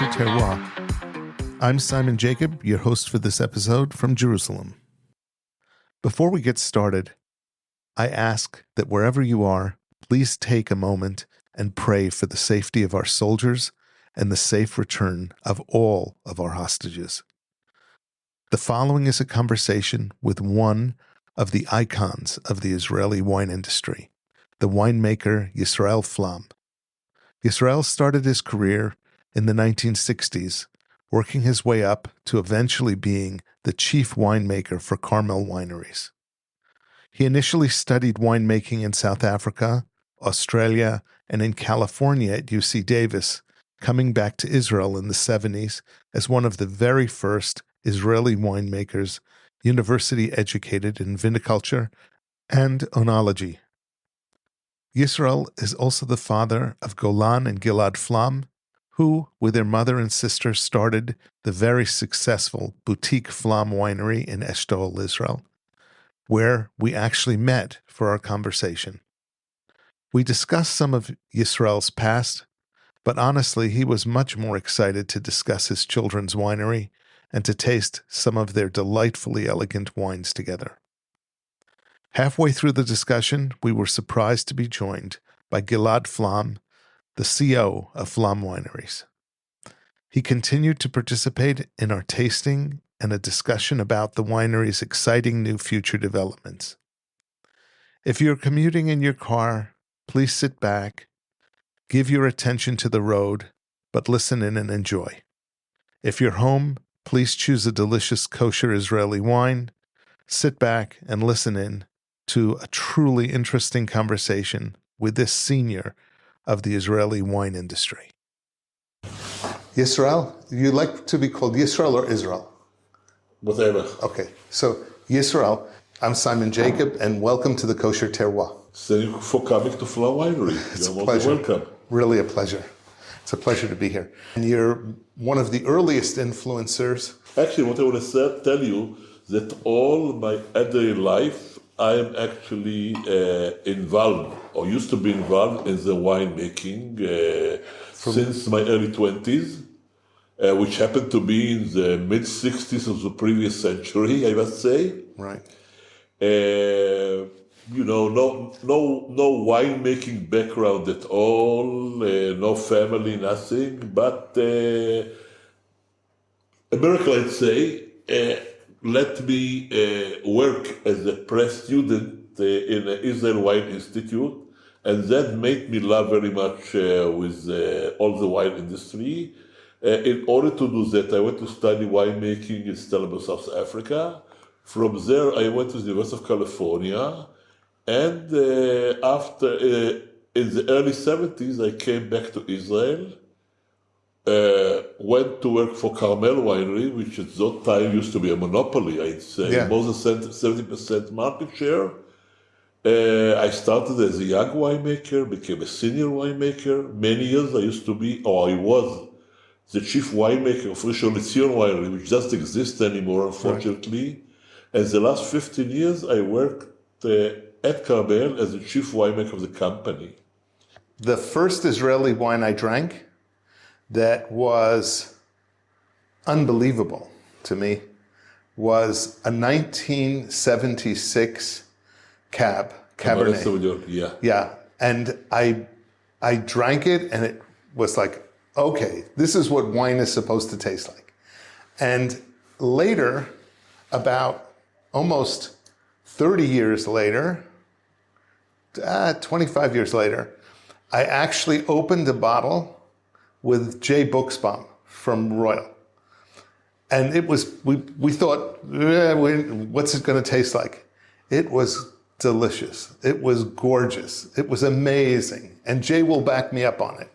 Kosher Terroir. I'm Simon Jacob, your host for this episode from Jerusalem. Before we get started, I ask that wherever you are, please take a moment and pray for the safety of our soldiers and the safe return of all of our hostages. The following is a conversation with one of the icons of the Israeli wine industry, the winemaker Yisrael Flam. Yisrael started his career in the 1960s, working his way up to eventually being the chief winemaker for Carmel Wineries. He initially studied winemaking in South Africa, Australia, and in California at UC Davis, coming back to Israel in the 70s as one of the very first Israeli winemakers, university educated in viticulture and oenology. Yisrael is also the father of Golan and Gilad Flam, who, with their mother and sister, started the very successful Boutique Flam Winery in Eshtaol, Israel, where we actually met for our conversation. We discussed some of Yisrael's past, but honestly, he was much more excited to discuss his children's winery and to taste some of their delightfully elegant wines together. Halfway through the discussion, we were surprised to be joined by Gilad Flam, the CEO of Flam Wineries. He continued to participate in our tasting and a discussion about the winery's exciting new future developments. If you're commuting in your car, please sit back, give your attention to the road, but listen in and enjoy. If you're home, please choose a delicious kosher Israeli wine, sit back and listen in to a truly interesting conversation with this senior of the Israeli wine industry. Yisrael, you like to be called Yisrael or Israel? Whatever. Okay, so Yisrael, I'm Simon Jacob, and welcome to the Kosher Terroir. Thank you for coming to Flam Winery. It's You're a pleasure. welcome. Really a pleasure. It's a pleasure to be here. And you're one of the earliest influencers. Actually, what I want to tell you, that all my other life, I am actually involved, or used to be involved in the winemaking since my early 20s, which happened to be in the mid-60s of the previous century, I must say. Right. No winemaking background at all, no family, nothing, but a miracle, I'd say, let me work as a press student in the Israel Wine Institute, and that made me love very much with all the wine industry. In order to do that, I went to study winemaking in Stellenbosch, South Africa. From there, I went to the University of California, and after, in the early 70s, I came back to Israel, went to work for Carmel Winery, which at that time used to be a monopoly, I'd say, more than 70% market share. I started as a young winemaker, became a senior winemaker. Many years I was the chief winemaker of Rishon LeZion Winery, which doesn't exist anymore, unfortunately. Right. And the last 15 years, I worked at Carmel as the chief winemaker of the company. The first Israeli wine I drank that was unbelievable to me was a 1976 Cabernet. Yeah. And I drank it, and it was like, okay, this is what wine is supposed to taste like. And later, about almost 30 years later, 25 years later, I actually opened a bottle with Jay Buchsbaum from Royal. And it was, we thought, what's it going to taste like? It was delicious. It was gorgeous. It was amazing. And Jay will back me up on it.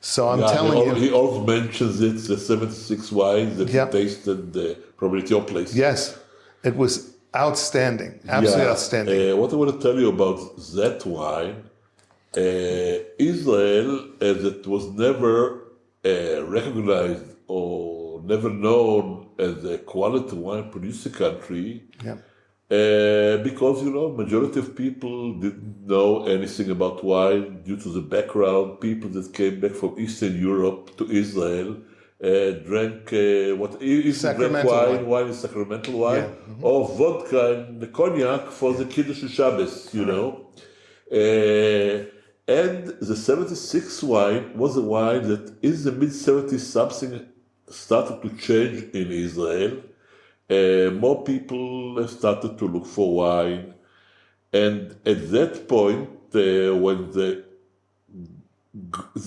So I'm telling you. He also mentions it, the 76 wines that he tasted probably at your place. Yes, it was outstanding, absolutely outstanding. What I want to tell you about that wine, Israel, as it was never recognized or never known as a quality wine producing country, because, majority of people didn't know anything about wine due to the background, people that came back from Eastern Europe to Israel drank what is drank wine. Wine is sacramental wine, or vodka and cognac for the Kiddush and Shabbos, you know. And the 76 wine was a wine that in the mid-70s something started to change in Israel. More people started to look for wine. And at that point, when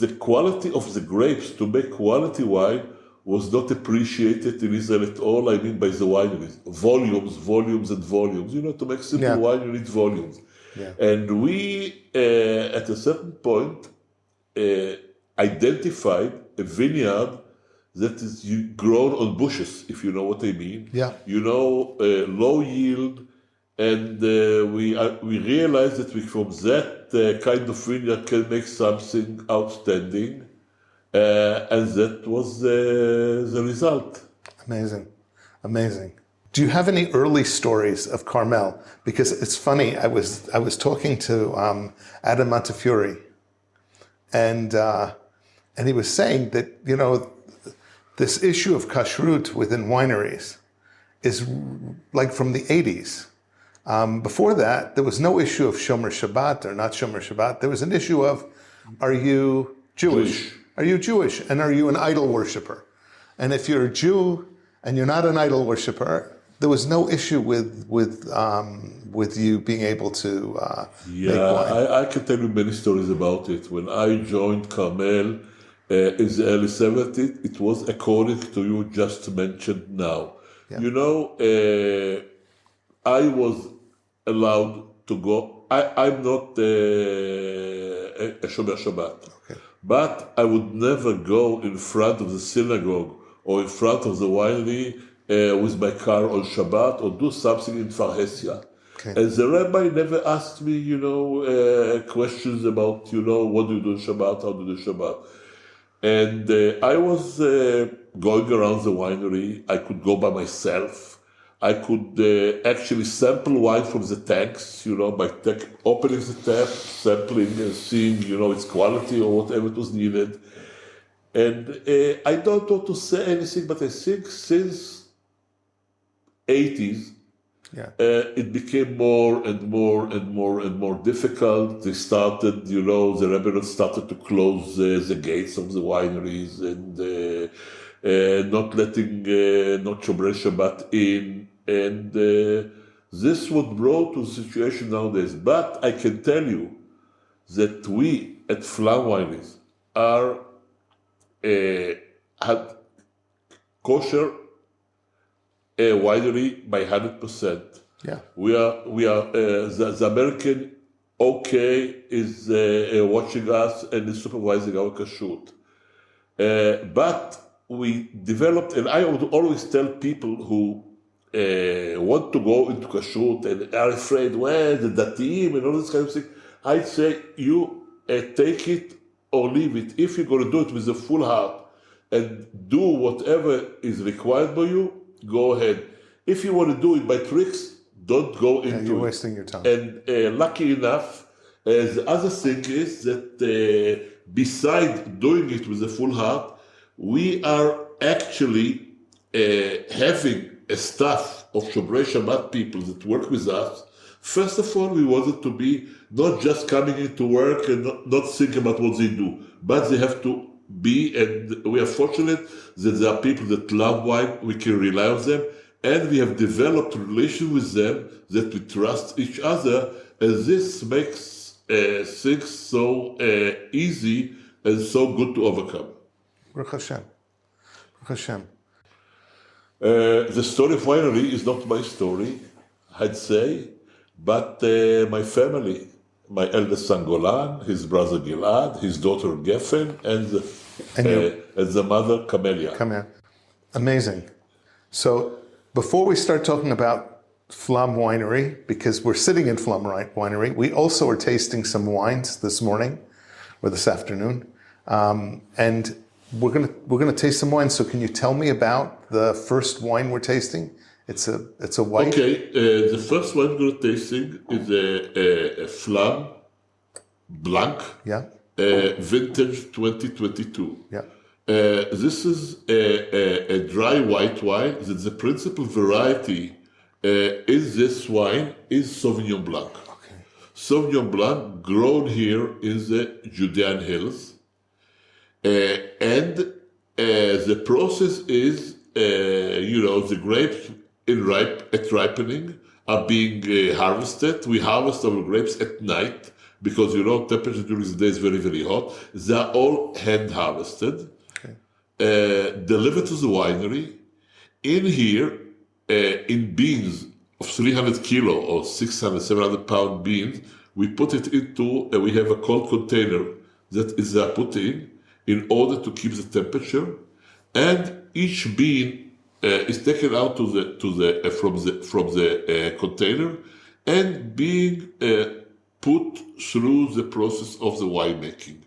the quality of the grapes to make quality wine was not appreciated in Israel at all, I mean by the wineries. Volumes, volumes, and volumes. You know, to make simple wine, you need volumes. Yeah. And we, at a certain point, identified a vineyard that is grown on bushes, if you know what I mean. Yeah. You know, low yield, and we realized that we, from that kind of vineyard, can make something outstanding, and that was the result. Amazing, amazing. Do you have any early stories of Carmel? Because it's funny, I was talking to Adam Montefiore, and he was saying that, you know, this issue of kashrut within wineries is like from the 80s. Before that, there was no issue of Shomer Shabbat or not Shomer Shabbat. There was an issue of, are you Jewish? Are you Jewish? And are you an idol worshiper? And if you're a Jew and you're not an idol worshiper, there was no issue with you being able to make wine. I can tell you many stories about it. When I joined Carmel in the early 70s, it was according to you just mentioned now. Yeah. You know, I was allowed to go. I'm not a Shomer Shabbat, but I would never go in front of the synagogue or in front of the winery with my car on Shabbat or do something in Farhesia. And the rabbi never asked me, you know, questions about, you know, what do you do in Shabbat, how do you do Shabbat. And I was going around the winery. I could go by myself. I could actually sample wine from the tanks, you know, by opening the tap, sampling and seeing, you know, its quality or whatever it was needed. And I don't want to say anything, but I think since 80s, it became more and more and more and more difficult. They started, you know, the rebels started to close the gates of the wineries and not letting not Shomer Shabbat in. And this would brought to the situation nowadays. But I can tell you that we at Flam Wineries are had kosher winery by 100%. Yeah, we are the American is watching us and is supervising our kashrut. But we developed, and I would always tell people who want to go into kashrut and are afraid, well, the datim and all this kind of thing, I'd say you take it or leave it. If you're going to do it with a full heart and do whatever is required by you, go ahead. If you want to do it by tricks, don't go into it. You're wasting your time. And lucky enough, the other thing is that besides doing it with a full heart, we are actually having a staff of Shomer Shabbat people that work with us. First of all, we wanted to be not just coming into work and not think about what they do, but they have to be, and we are fortunate that there are people that love wine, we can rely on them, and we have developed a relation with them that we trust each other, and this makes things so easy and so good to overcome. Baruch Hashem. Baruch Hashem. The story of winery is not my story, I'd say, but my family, my eldest son Golan, his brother Gilad, his daughter Geffen, and the mother Camelia. Amazing. So before we start talking about Flam Winery, because we're sitting in Flam Winery, we also are tasting some wines this morning or this afternoon, and we're gonna taste some wine. So can you tell me about the first wine we're tasting? It's a white. Okay, the first wine we're tasting is a Flam Blanc. Yeah. Vintage 2022. Yeah. This is a dry white wine. The principal variety in this wine is Sauvignon Blanc. Okay. Sauvignon Blanc grown here in the Judean Hills. And the process is, the grapes at ripening are being harvested. We harvest our grapes at night because, temperature during the day is very, very hot. They are all hand harvested, delivered to the winery. In here, in beans of 300 kilo or 600, 700 pound beans, we put it into, we have a cold container that is put in order to keep the temperature, and each bean is taken out from the container and being put through the process of the winemaking.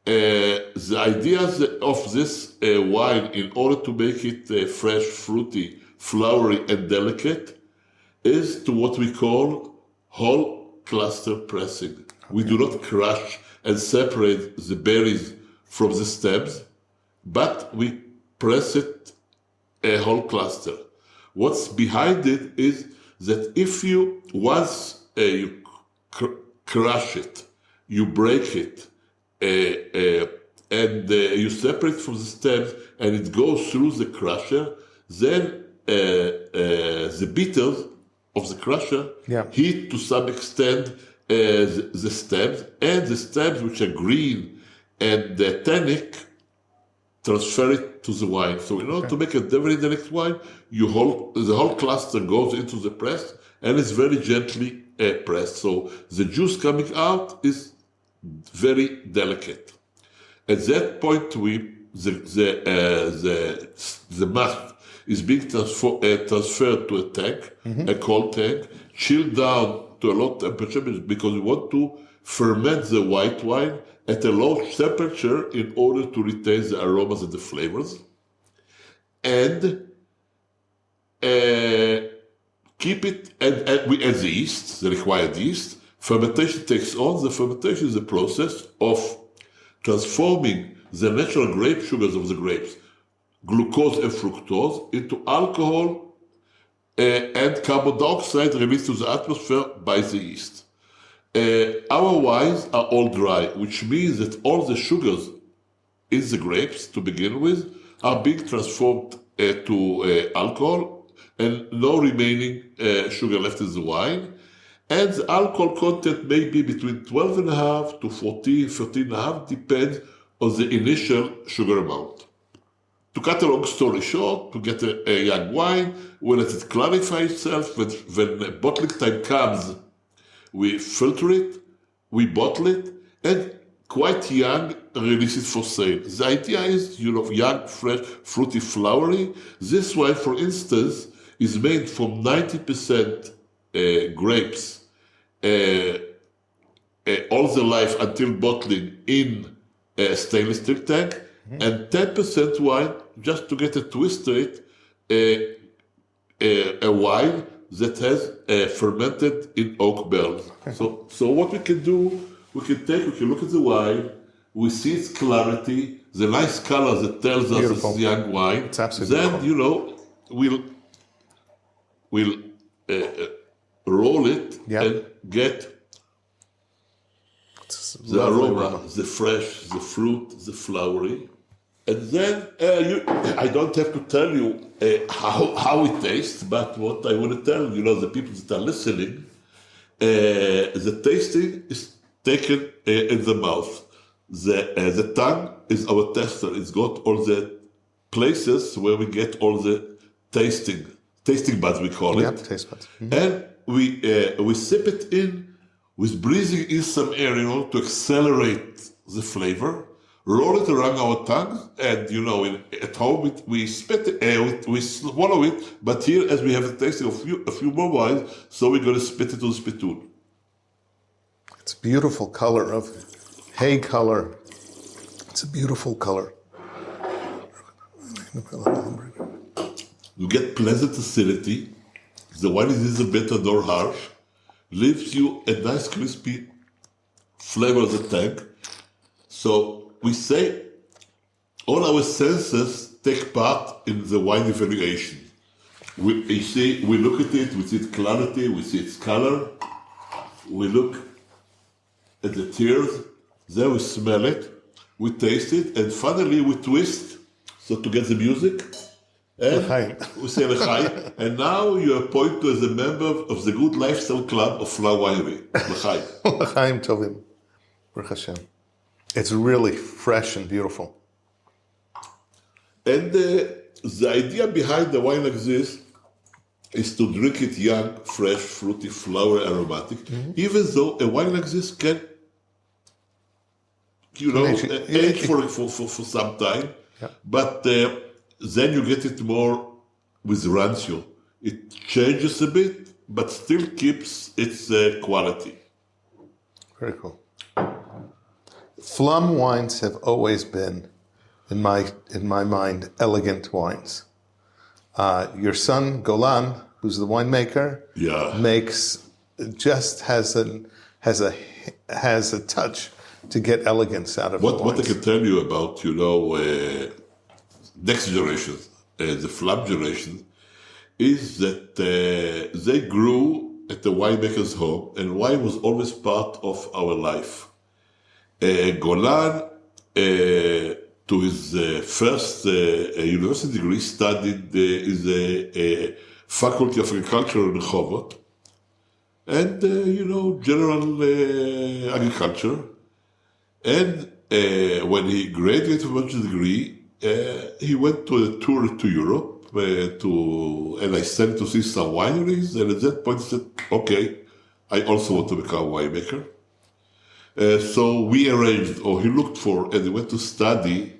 The idea of this wine, in order to make it fresh, fruity, flowery, and delicate, is to what we call whole cluster pressing. Okay. We do not crush and separate the berries from the stems, but we press it a whole cluster. What's behind it is that if you once you crush it, you break it, and you separate from the stems, and it goes through the crusher, then the bitters of the crusher heat to some extent the stems, and the stems which are green and the tannic transfer it to the wine. So in order to make a very delicate wine, the whole cluster goes into the press and is very gently pressed. So the juice coming out is very delicate. At that point, the mast is being transferred to a tank, a cold tank, chilled down to a low temperature because we want to ferment the white wine at a low temperature in order to retain the aromas and the flavors, and keep it, and we add the yeast, the required yeast. Fermentation takes on. The fermentation is a process of transforming the natural grape sugars of the grapes, glucose and fructose, into alcohol and carbon dioxide released to the atmosphere by the yeast. Our wines are all dry, which means that all the sugars in the grapes, to begin with, are being transformed to alcohol, and no remaining sugar left in the wine. And the alcohol content may be between 12.5 to 14, 13.5, depends on the initial sugar amount. To cut a long story short, to get a young wine, when it clarifies itself, when bottling time comes, we filter it, we bottle it, and quite young, release it for sale. The idea is, young, fresh, fruity, flowery. This wine, for instance, is made from 90% grapes all the life until bottling in a stainless steel tank, and 10% wine just to get a twist to it, a wine that has fermented in oak barrels. So what we can do, we can look at the wine, we see its clarity, the nice color that tells us it's young wine. It's absolutely then, we'll roll it and get the aroma, the fresh, the fruit, the flowery. And then I don't have to tell you how it tastes, but what I want to tell the people that are listening, the tasting is taken in the mouth. The tongue is our tester. It's got all the places where we get all the tasting buds, we call it. Taste buds. And we sip it in with breathing in some air to accelerate the flavor. Roll it around our tongues, and at home we spit it, we swallow it. But here, as we have a tasting of a few more wines, so we're going to spit it to the spittoon. It's a beautiful color of hay color. It's a beautiful color. You get pleasant acidity. The wine is neither bitter nor harsh. Leaves you a nice crispy flavor of the tank. So we say all our senses take part in the wine evaluation. We look at it, we see its clarity, we see its color, we look at the tears, then we smell it, we taste it, and finally we twist, so to get the music, and we say L'chaim. And now you are appointed as a member of the Good Lifestyle Club of Flam Winery. L'chaim. L'chaim tovim. Baruch Hashem. It's really fresh and beautiful. And the idea behind the wine like this is to drink it young, fresh, fruity, flower, aromatic, even though a wine like this can, age for some time, but then you get it more with rancio. It changes a bit, but still keeps its quality. Very cool. Flam wines have always been, in my mind, elegant wines. Your son Golan, who's the winemaker, has a touch to get elegance out of the wines. What I can tell you about, next generation, the Flam generation, is that they grew at the winemaker's home, and wine was always part of our life. Golan, to his first university degree, studied in the Faculty of Agriculture in Rehovot, and, general agriculture. And when he graduated from his degree, he went to a tour to Europe, and I sent to see some wineries, and at that point he said, okay, I also want to become a winemaker. So we arranged, or he looked for, and he went to study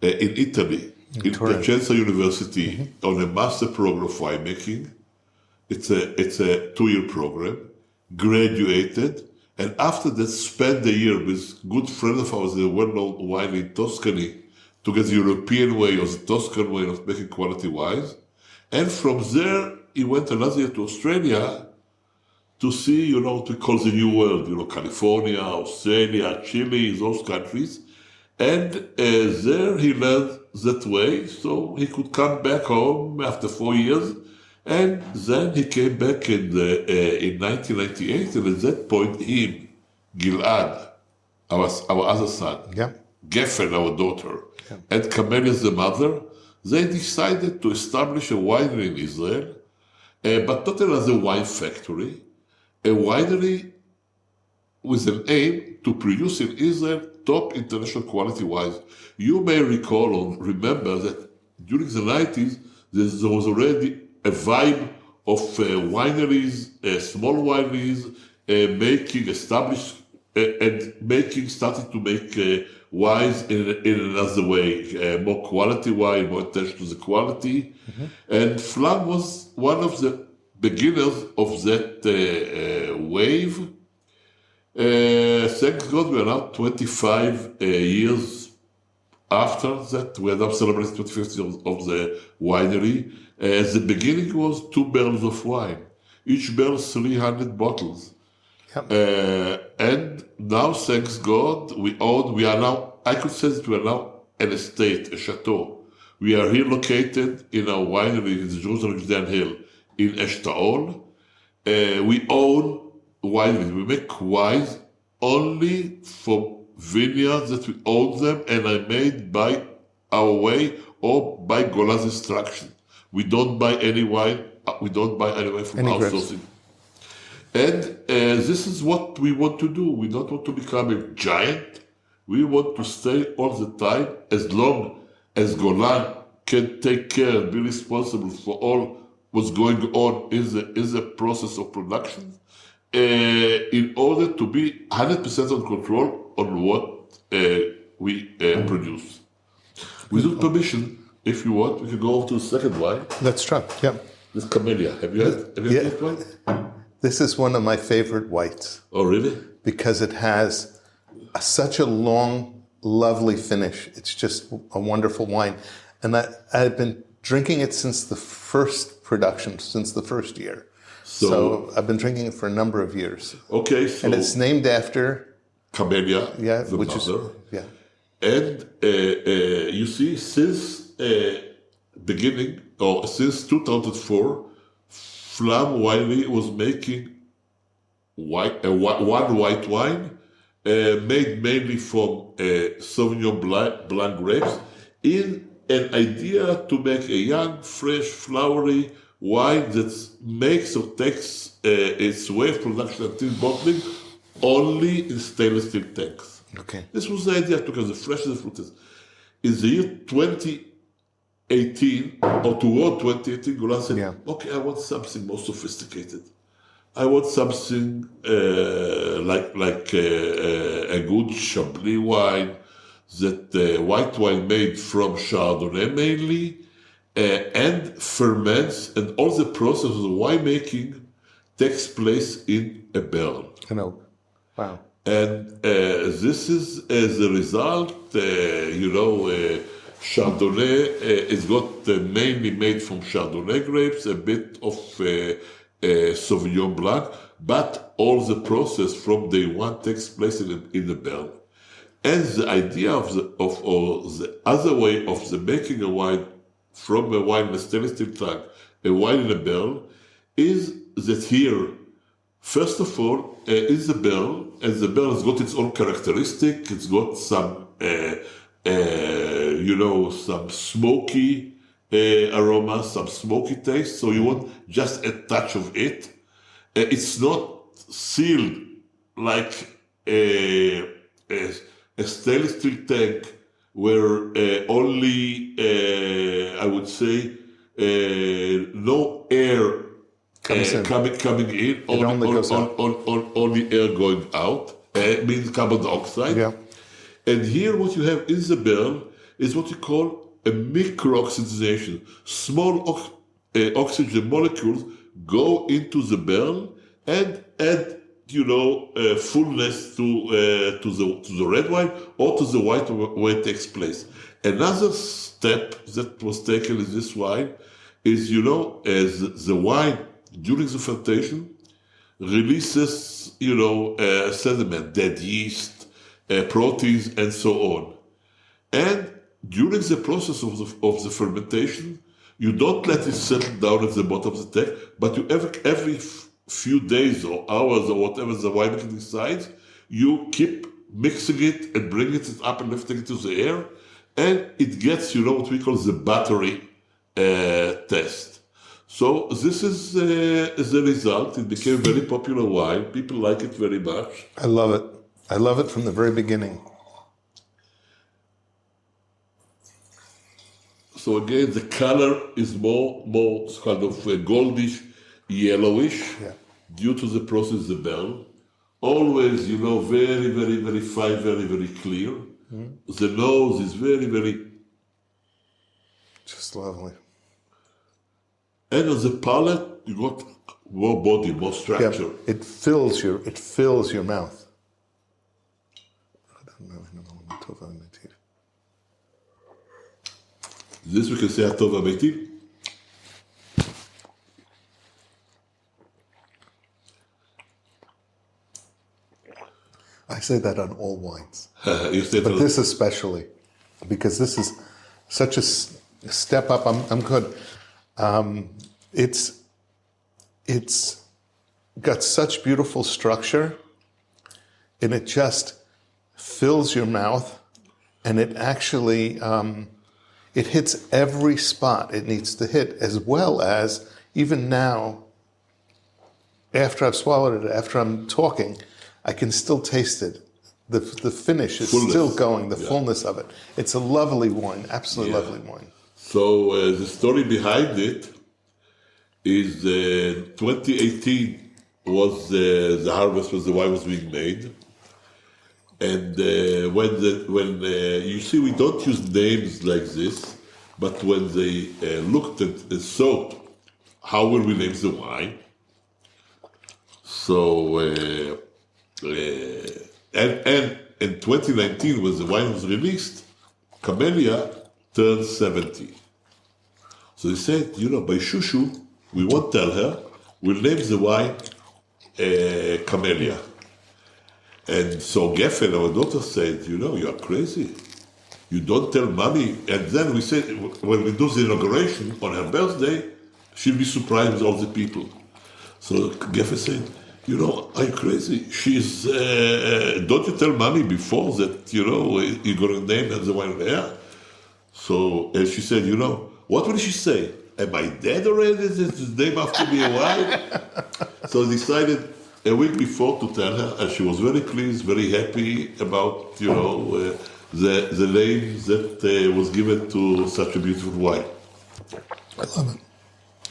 in Italy, in Piacenza University, on a master program of winemaking. It's a 2-year program, graduated, and after that spent a year with good friend of ours, a well-known wine in Tuscany, to get the European way or the Tuscan way of making quality wines. And from there, he went another year to Australia to see, what we call the New World, California, Australia, Chile, those countries. And there he learned that way, so he could come back home after 4 years. And then he came back in 1998, and at that point, him, Gilad, our other son, Geffen, our daughter, and Carmel, the mother, they decided to establish a winery in Israel, but not another wine factory, a winery with an aim to produce in Israel top international quality wines. You may recall or remember that during the 90s, there was already a vibe of wineries, small wineries, making established and starting to make wines in another way, more quality wine, more attention to the quality. And Flam was one of the beginners of that wave. Thank God we are now 25 years after that. We are now celebrating 25th years of the winery. The beginning was 2 barrels of wine, each barrel 300 bottles. And now, thanks God, we are now, I could say that we are now an estate, a chateau. We are here located in our winery in the Jerusalem Judean Hills in Eshtaol. We own wineries. We make wines only from vineyards that we own them and are made by our way or by Golan's instruction. We don't buy any wine. We don't buy any wine from outsourcing. And this is what we want to do. We don't want to become a giant. We want to stay all the time, as long as Golan can take care and be responsible for all what's going on in the process of production, in order to be 100% on control on what we produce. With permission, if you want, we can go over to the second wine. Let's try. Yeah. This Camellia. Have you had this wine? This is one of my favorite whites. Oh, really? Because it has such a long, lovely finish. It's just a wonderful wine. And I've been drinking it since the first production, since the first year. So I've been drinking it for a number of years. Okay, so... And it's named after... Camellia, which mother. And you see, since beginning, or since 2004, Flam Winery was making one white wine made mainly from Sauvignon Blanc grapes, in an idea to make a young, fresh, flowery wine that makes or takes its way of production until bottling only in stainless steel tanks. Okay. This was the idea, because the fresh the fruit is. In the year 2018, or toward 2018, Gilad said, okay, I want something more sophisticated. I want something like a good Chablis wine, that white wine made from Chardonnay mainly, and ferments, and all the process of the winemaking takes place in a barrel. An oak. Wow. And this is as a result, Chardonnay is got mainly made from Chardonnay grapes, a bit of Sauvignon Blanc, but all the process from day one takes place in the barrel. And the idea of the other way of the making a wine from a wine in a stainless steel tank, a wine in a barrel, is that here, first of all, is the barrel, and the barrel has got its own characteristic. It's got some, some smoky aroma, some smoky taste. So you want just a touch of it. It's not sealed like a stainless steel tank where only, I would say, no air coming in, only air going out, means carbon dioxide. Yeah. And here what you have in the barrel is what you call a micro-oxidization. Small oxygen molecules go into the barrel and add, fullness to the red wine or to the white where it takes place. Another step that was taken in this wine is, as the wine during the fermentation releases, sediment, dead yeast, proteins, and so on. And during the process of the fermentation, you don't let it settle down at the bottom of the tank, but you every few days or hours or whatever the winemaker decides, you keep mixing it and bringing it up and lifting it to the air, and it gets, what we call the battery test. So this is the result. It became a very popular wine. People like it very much. I love it. I love it from the very beginning. So again, the color is more kind of goldish, yellowish, due to the process of the barrel. Always, very, very, very fine, very, very clear. The nose is very, very... Just lovely. And on the palate, you got more body, more structure. Yeah, it fills your mouth. This we can say Atov Ametiv. I say that on all wines. You say but this especially, because this is such a step up. I'm good. It's got such beautiful structure, and it just fills your mouth, and it actually it hits every spot it needs to hit, as well as even now, after I've swallowed it, after I'm talking, I can still taste it. The finish is still going, the fullness of it. It's a lovely wine, absolutely lovely wine. So the story behind it is 2018 was the harvest when the wine was being made. And when you see, we don't use names like this, but when they looked at and thought, how will we name the wine? So, and in 2019, when the wine was released, Camellia turned 70. So they said, by Shushu, we won't tell her, we'll name the wine Camellia. And so Geffen, our daughter, said, you are crazy. you don't tell mommy. And then we say, when we do the inauguration on her birthday, she'll be surprised with all the people. So Geffen said, are you crazy? She's, don't you tell mommy before that, you're going to name her the wine? Yeah. So she said, what will she say? Am I dead already? Is his name after me a wine? So I decided a week before to tell her, and she was very pleased, very happy about, the name that was given to such a beautiful wine. I love it.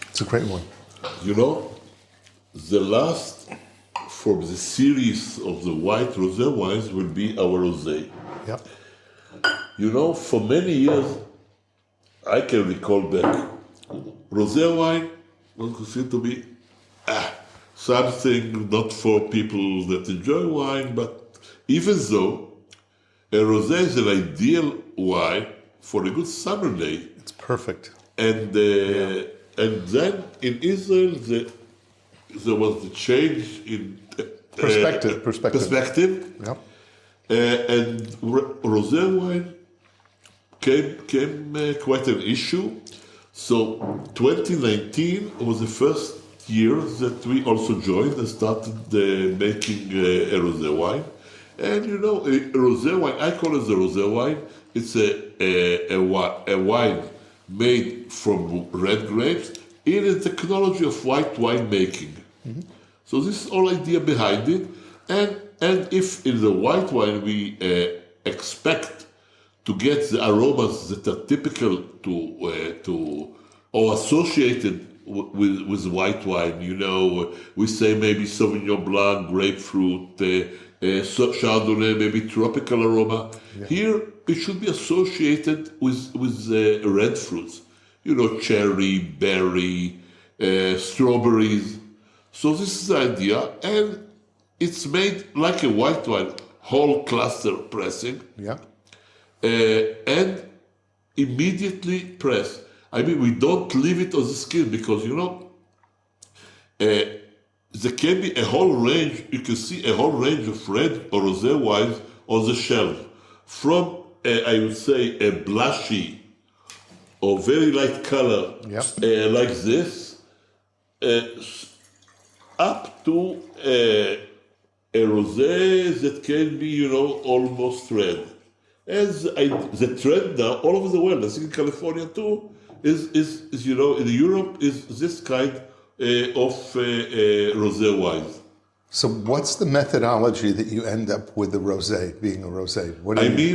It's a great one. The last from the series of the white rosé wines will be our rosé. Yeah. For many years, I can recall back, rosé wine was considered to be something not for people that enjoy wine, but even though a rosé is an ideal wine for a good summer day. It's perfect. And then in Israel, there was the change in perspective. Yep. And rosé wine came quite an issue. So 2019 was the first year that we also joined and started making a rosé wine. And a rosé wine, I call it the rosé wine. It's a wine made from red grapes in the technology of white wine making. Mm-hmm. So this is the whole idea behind it. And if in the white wine we expect to get the aromas that are typical to or associated with white wine, we say maybe Sauvignon Blanc, grapefruit, Chardonnay, maybe tropical aroma. Yeah. Here it should be associated with red fruits, cherry, berry, strawberries. So this is the idea, and it's made like a white wine, whole cluster pressing. Yeah. And immediately press. I mean, we don't leave it on the skin because, there can be a whole range, you can see a whole range of red or rosé wines on the shelf. From, I would say, a blushy or very light color, yep. Like this, up to a rosé that can be, almost red. As the trend now all over the world, I think in California too, is in Europe is this kind of rosé wines. So what's the methodology that you end up with the rosé being a rosé?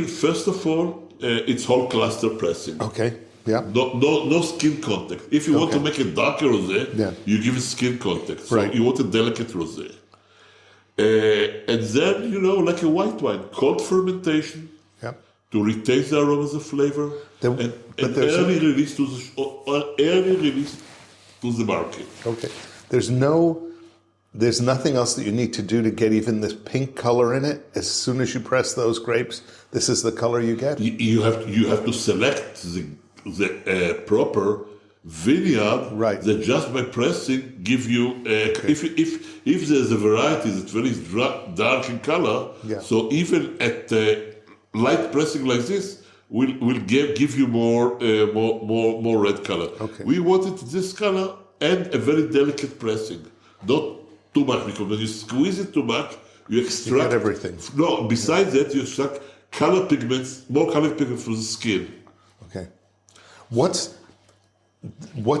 First of all, it's whole cluster pressing. Okay. Yeah. No skin contact. If you want to make a darker rosé, you give it skin contact. So you want a delicate rosé. And then, like a white wine, cold fermentation. To retain the aromas of flavor and early release to the market. Okay. There's nothing else that you need to do to get even this pink color in it. As soon as you press those grapes, this is the color you get. You have to select the proper vineyard, right? That just by pressing give you if there's a variety that's very dark in color. Yeah. So even at light pressing like this will give you more red color. Okay. We wanted this color and a very delicate pressing, not too much, because when you squeeze it too much, you extract you get everything. No, besides that, you extract color pigments, more color pigments from the skin. Okay. What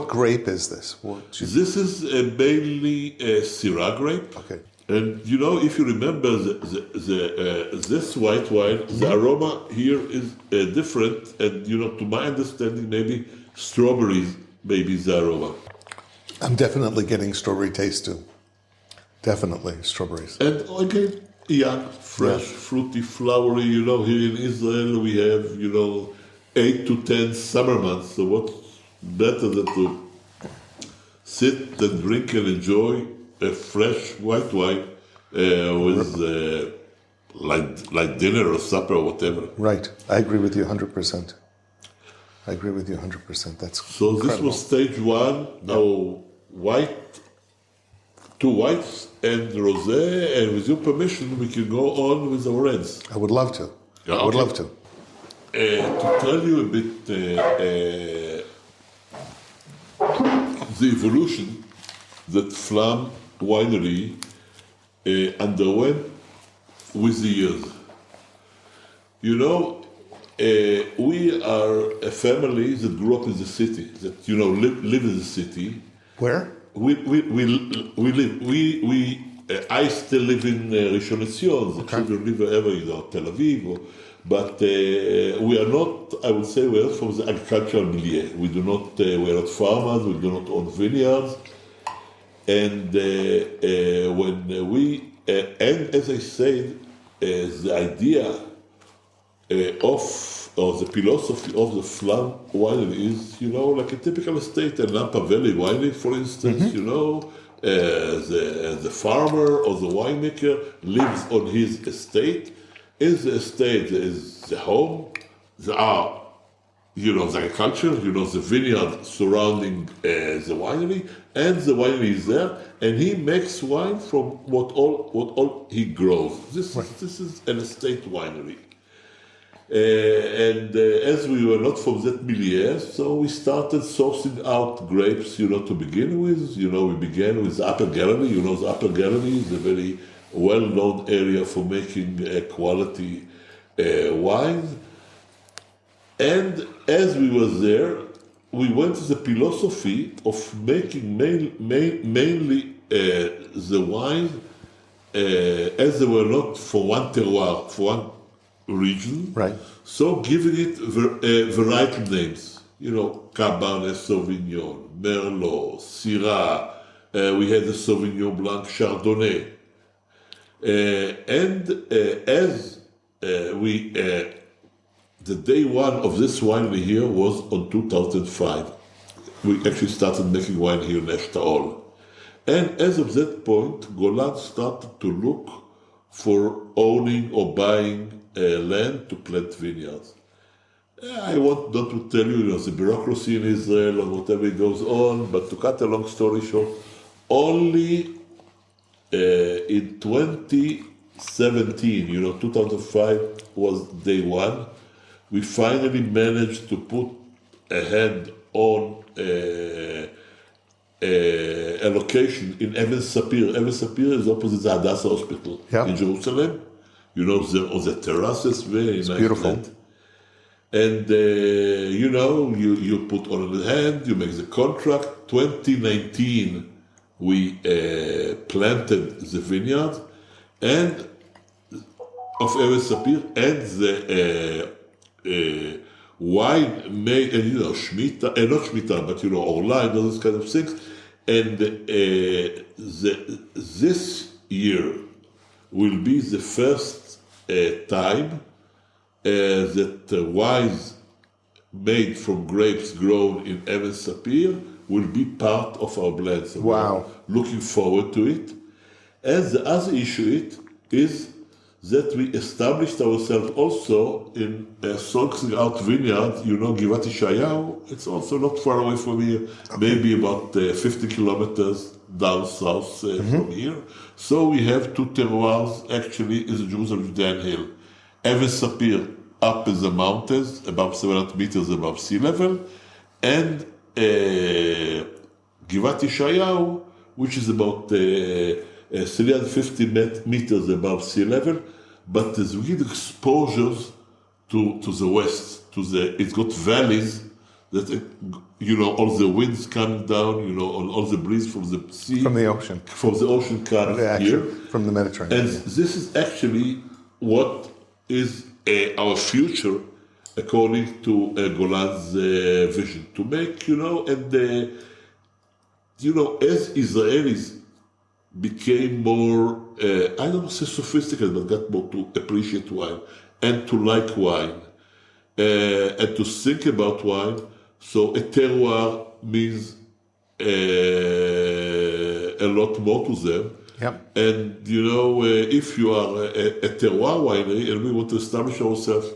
grape is this? This is mainly a Syrah grape. Okay. And if you remember this white wine, the aroma here is different, and to my understanding, maybe strawberries may be the aroma. I'm definitely getting strawberry taste too. Definitely strawberries. And again, young, fresh, fruity, flowery. Here in Israel we have 8 to 10 summer months. So what's better than to sit and drink and enjoy a fresh white wine with like dinner or supper or whatever. Right. I agree with you 100%. That's so incredible. This was stage one. Now two whites and rosé, and with your permission, we can go on with our reds. I would love to. Yeah, I would love to. To tell you a bit the evolution that Flam Winery underwent with the years. You know, we are a family that grew up in the city, that, you know, live in the city. Where? I still live in Rishon LeZion. The children live wherever, you know, Tel Aviv. But we are not, I would say, we are not from the agricultural milieu. We do not, we are not farmers, we do not own vineyards. And and as I said, the idea or the philosophy of the Flam Winery is, you know, like a typical estate, a Napa Valley winery, for instance, you know, the farmer or the winemaker lives on his estate. In the estate there is the home, there are, you know, the agriculture, you know, the vineyard surrounding the winery, and the winery is there, and he makes wine from what all he grows. This is an estate winery. As we were not from that milieu, so we started sourcing out grapes, you know, to begin with. You know, we began with the Upper Gallery. You know, the Upper Gallery is a very well-known area for making quality wine. And as we were there, we went to the philosophy of making mainly the wine as they were not for one terroir, for one region, Right. So giving it varietal names, you know, Cabernet Sauvignon, Merlot, Syrah, we had the Sauvignon Blanc, Chardonnay. As the day one of this winery here was on 2005. We actually started making wine here in Eshtaol. And as of that point, Gilad started to look for owning or buying land to plant vineyards. I want not to tell you, you know, the bureaucracy in Israel and whatever goes on, but to cut a long story short, only in 2017, you know, 2005 was day one, we finally managed to put a hand on a location in Even Sapir. Even Sapir is opposite the Hadassah Hospital in Jerusalem. You know, on the terraces, very nice. Beautiful. Land. And, you know, you put on the hand, you make the contract. 2019, we planted the vineyard and of Even Sapir, and the wine made, and you know, Shemitah, not Shemitah, but you know, Orla, and all those kind of things. And this year will be the first time that wines made from grapes grown in Even Sapir will be part of our blend. So wow. Looking forward to it. And the other issue is that we established ourselves also in sourcing out vineyard, you know, Givat Yeshayahu. It's also not far away from here, maybe about 50 kilometers down south from here. So we have two terroirs actually in the Jerusalem Judean Hills. Even Sapir up in the mountains, about 700 meters above sea level, and Givat Yeshayahu, which is about 350 meters above sea level, but there's with exposures to the west, it's got valleys that, you know, all the winds coming down, you know, all the breeze from the sea. From the ocean. From the ocean comes here. From the Mediterranean. And this is actually what is our future, according to Gilad's vision, to make, you know, and, you know, as Israelis became more, I don't want to say sophisticated, but got more to appreciate wine and to like wine and to think about wine. So a terroir means a lot more to them. Yep. And, you know, if you are a terroir winery and we want to establish ourselves,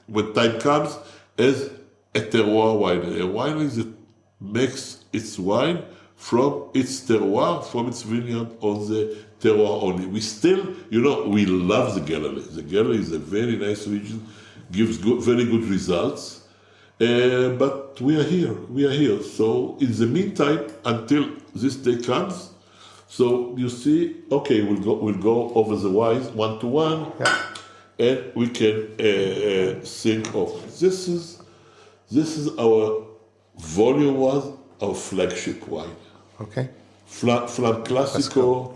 when time comes, as a terroir winery, a winery that makes its wine from its terroir, from its vineyard on the terroir only. We still, we love the Galilee. The Galilee is a very nice region, gives very good results. But we are here. So in the meantime, until this day comes, so you see, okay, we'll go over the wines one to one, and we can think of this is our volume one, our flagship wine. Okay. Flam Classico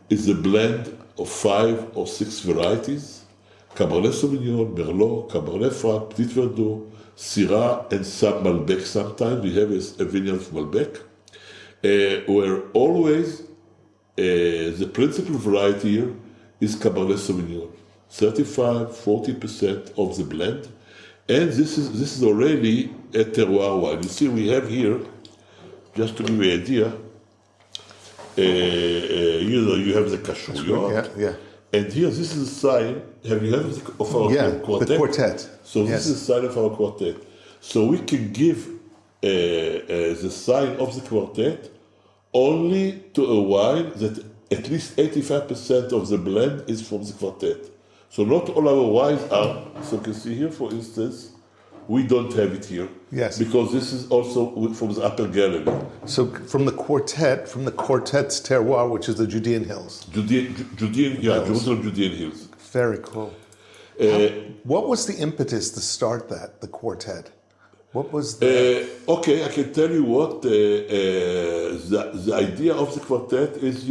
is a blend of 5 or 6 varieties: Cabernet Sauvignon, Merlot, Cabernet Franc, Petit Verdot, Syrah, and some Malbec. Sometimes we have a vineyard of Malbec, where always the principal variety here is Cabernet Sauvignon, 35-40% of the blend, and this is already a terroir wine. You see, we have here, just to give you an idea, you have the kashrut, and here this is a sign. Have you heard of our quartet? The quartet. So this is a sign of our quartet. So we can give the sign of the quartet only to a wine that at least 85% of the blend is from the quartet. So not all our wines are. So you can see here, for instance, we don't have it here. Yes. Because this is also from the Upper Galilee. So from the quartet's terroir, which is the Judean Hills. Jerusalem Judean Hills. Very cool. What was the impetus to start the quartet? What was the... Okay, I can tell you what. The idea of the quartet is,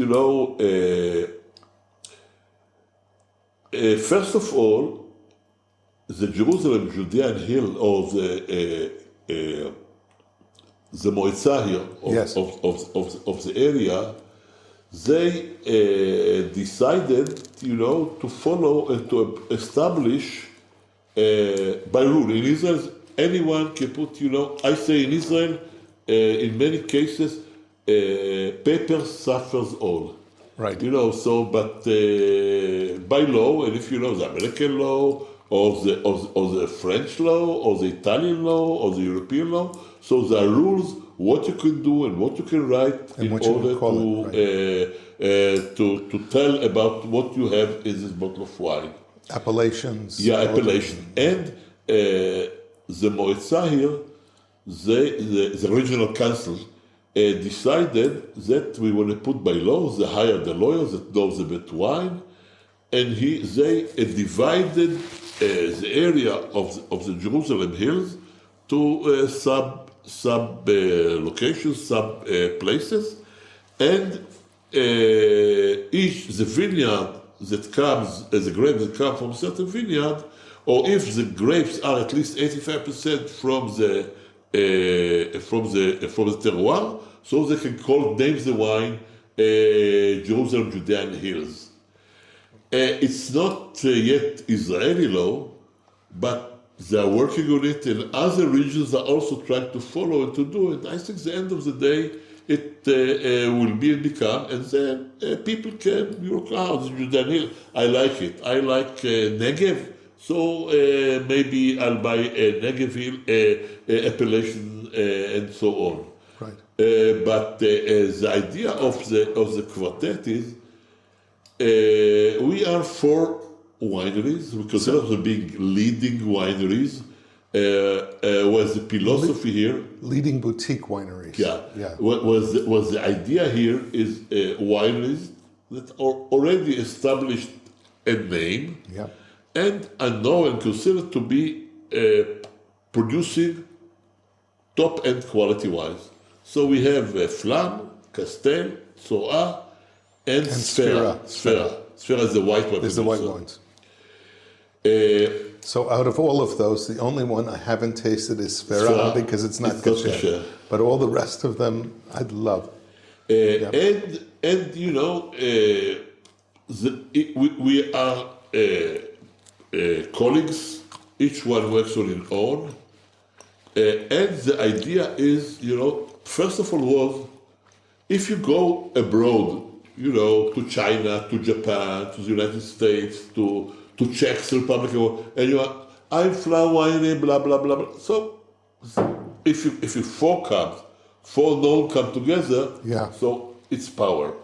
first of all, the Jerusalem Judean Hill, or the Moetzah here of the area, they decided, to follow and to establish by rule. In Israel, anyone can put, I say in Israel, in many cases, paper suffers all. Right. But by law, and if you know the American law, or the French law, or the Italian law, or the European law, so there are rules what you can do and what you can write in order to tell about what you have in this bottle of wine. Appellations. Yeah, appellation. And the Moetzah here, the regional council, decided that we want to put by law, they hired the lawyers that knows about wine, and they divided the area of the Jerusalem Hills to sub locations, sub places, and the vineyard that comes, the grapes that come from a certain vineyard, or if the grapes are at least 85% from the terroir, so they can name the wine Jerusalem Judean Hills. It's not yet Israeli law, but they are working on it, and other regions are also trying to follow and to do it. I think at the end of the day, it will be and become, and then people can look out the Judean Hill. I like it. I like Negev, so maybe I'll buy a Negev Hill appellation and so on. Right. But the idea of the quartet is we are 4 wineries. We consider them being leading wineries. Was the philosophy here? Leading boutique wineries. Yeah. Was the idea here is wineries that are already established a name and are known and considered to be producing top-end quality wines. So we have Flam, Castel, Soa, and Sfera. Sfera is the white one. There's the white ones. So out of all of those, the only one I haven't tasted is Sfera because it's not Kosher. But all the rest of them, I'd love. And we are colleagues. Each one works on his own. And the idea is, first of all was, if you go abroad, to China, to Japan, to the United States, to Czech Republic, and I'm Flam Winery, blah, blah, blah, blah. So if you focus four known come together. Yeah. So it's power.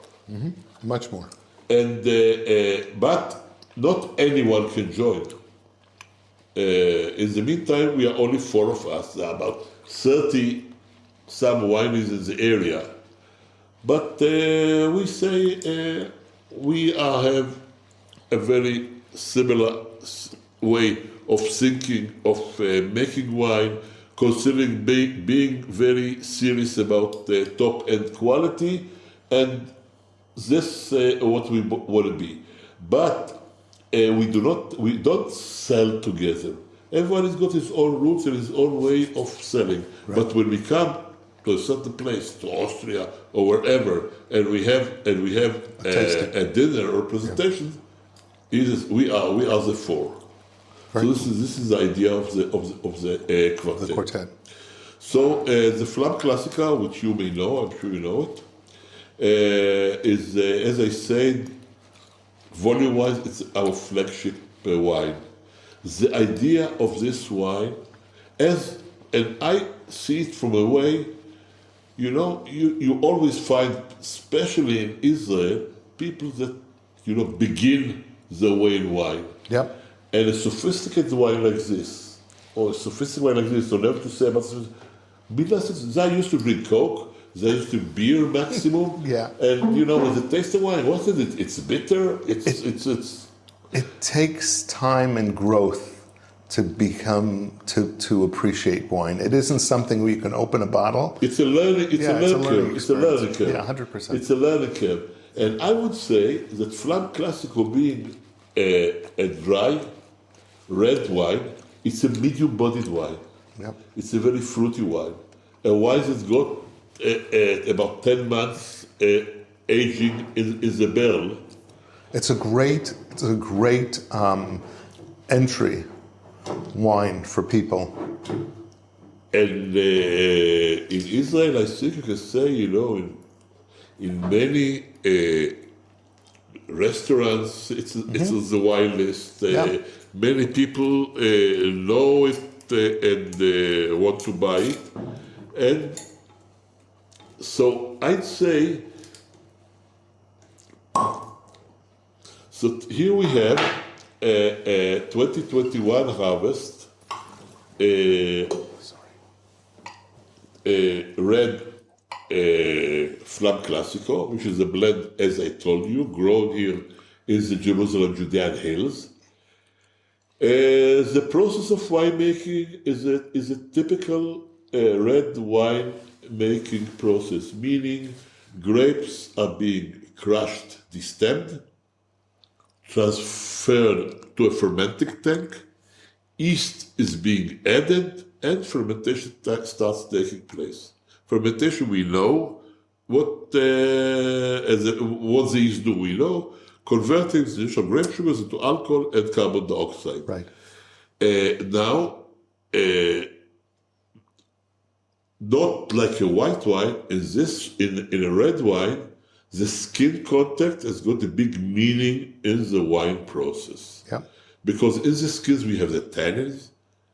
Much more. And but not anyone can join. In the meantime, we are only four of us. There are about 30 some wineries in the area. But we say we have a very similar way of thinking, of making wine, considering being very serious about the top-end quality, and this what we want to be. But we don't sell together. Everyone has got his own roots and his own way of selling. Right. But when we come to a certain place, to Austria or wherever, and we have a dinner or presentation, we are the four. Very so this is the idea of the quartet. The quartet. So the Flam Classica, which you may know, I'm sure you know it, is as I said, volume-wise, it's our flagship wine. The idea of this wine, and I see it from a way, you always find, especially in Israel, people that, begin the way in wine. Yep. And a sophisticated wine like this, or a sophisticated wine like this, don't have to say about this. They used to drink Coke, they used to beer maximum. Yeah. And when they taste the wine, what is it? It's bitter. It takes time and growth to become to appreciate wine. It isn't something where you can open a bottle. It's a learning. It's a learning curve. Yeah, 100%. It's a learning curve. And I would say that Flam Classico, being a dry red wine, it's a medium-bodied wine. Yep. It's a very fruity wine. A wine that's got about 10 months aging in the barrel. It's a great entry wine for people. And in Israel, I think you can say, in many restaurants, it's on the wine list. Many people know it and want to buy it. And so I'd say, so here we have a 2021 harvest, red Flam Classico, which is a blend, as I told you, grown here in the Jerusalem Judean Hills. The process of winemaking is a typical red wine making process, meaning grapes are being crushed, destemmed, transferred to a fermenting tank, yeast is being added, and fermentation starts taking place. Fermentation, we know what the yeast do. We know converting the initial grape sugars into alcohol and carbon dioxide. Right. Now, not like a white wine, in a red wine, the skin contact has got a big meaning in the wine process. Yeah. Because in the skins we have the tannins,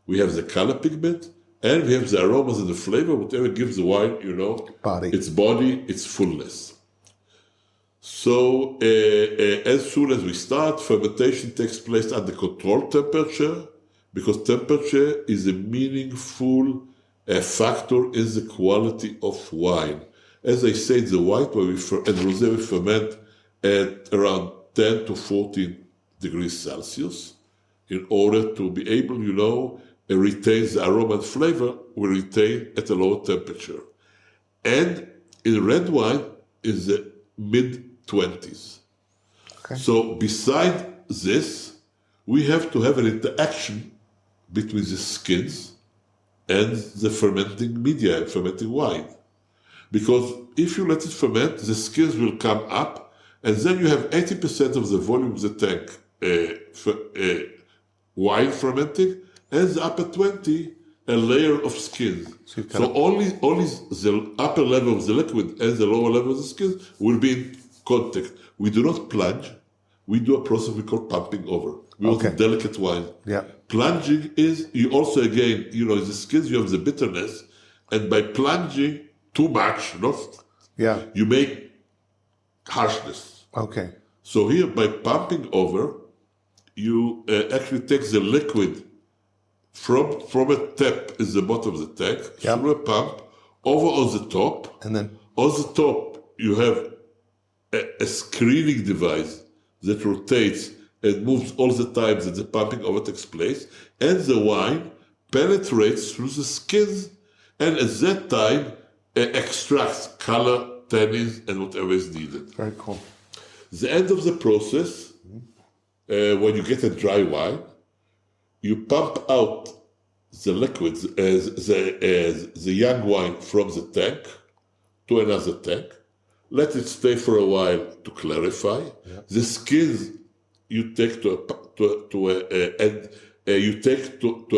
we have the color pigment, and we have the aromas and the flavor, whatever gives the wine, its body, its fullness. So as soon as we start, fermentation takes place at the controlled temperature, because temperature is a meaningful factor in the quality of wine. As I said, the white wine and rosé we ferment at around 10 to 14 degrees Celsius in order to be able, retain the aroma and flavor we retain at a lower temperature. And in red wine is the mid-20s. Okay. So beside this, we have to have an interaction between the skins and the fermenting media, fermenting wine. Because if you let it ferment, the skins will come up, and then you have 80% of the volume of the tank wine fermenting, and the upper 20, a layer of skins. So only the upper level of the liquid and the lower level of the skins will be in contact. We do not plunge. We do a process we call pumping over. We want a delicate wine. Yeah. Plunging is, you also again, the skins, you have the bitterness, and by plunging, too much, you make harshness. Okay. So here, by pumping over, you actually take the liquid from a tap in the bottom of the tank, through a pump, over on the top. And then on the top, you have a screening device that rotates and moves all the time that the pumping over takes place, and the wine penetrates through the skins, and at that time extracts color, tannins, and whatever is needed. Very cool. The end of the process, when you get a dry wine, you pump out the liquids, the young wine from the tank to another tank, let it stay for a while to clarify. Yeah. The skins you take to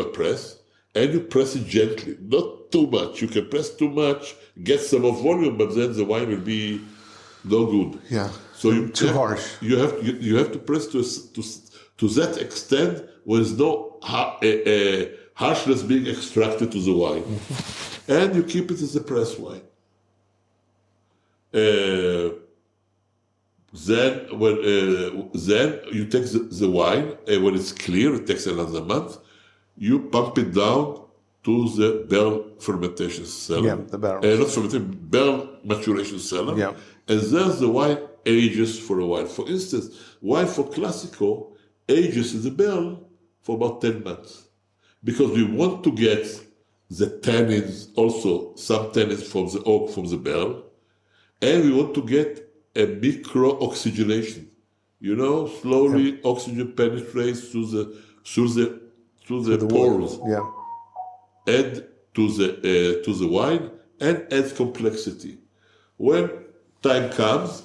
a press, and you press it gently, not too much. You can press too much, get some of volume, but then the wine will be no good. Yeah. So too harsh. You have to press to that extent where there's no harshness being extracted to the wine, and you keep it as a press wine. Then you take the wine, when it's clear, it takes another month. You pump it down to the barrel fermentation cellar. Yeah, the barrel. Not fermentation, barrel maturation cellar. Yeah. And there's the wine ages for a while. For instance, wine for Classico ages in the barrel for about 10 months. Because we want to get the tannins, also some tannins from the oak, from the barrel. And we want to get a micro-oxygenation. Slowly oxygen penetrates through the pores. Yeah. Add to the wine and adds complexity. When time comes,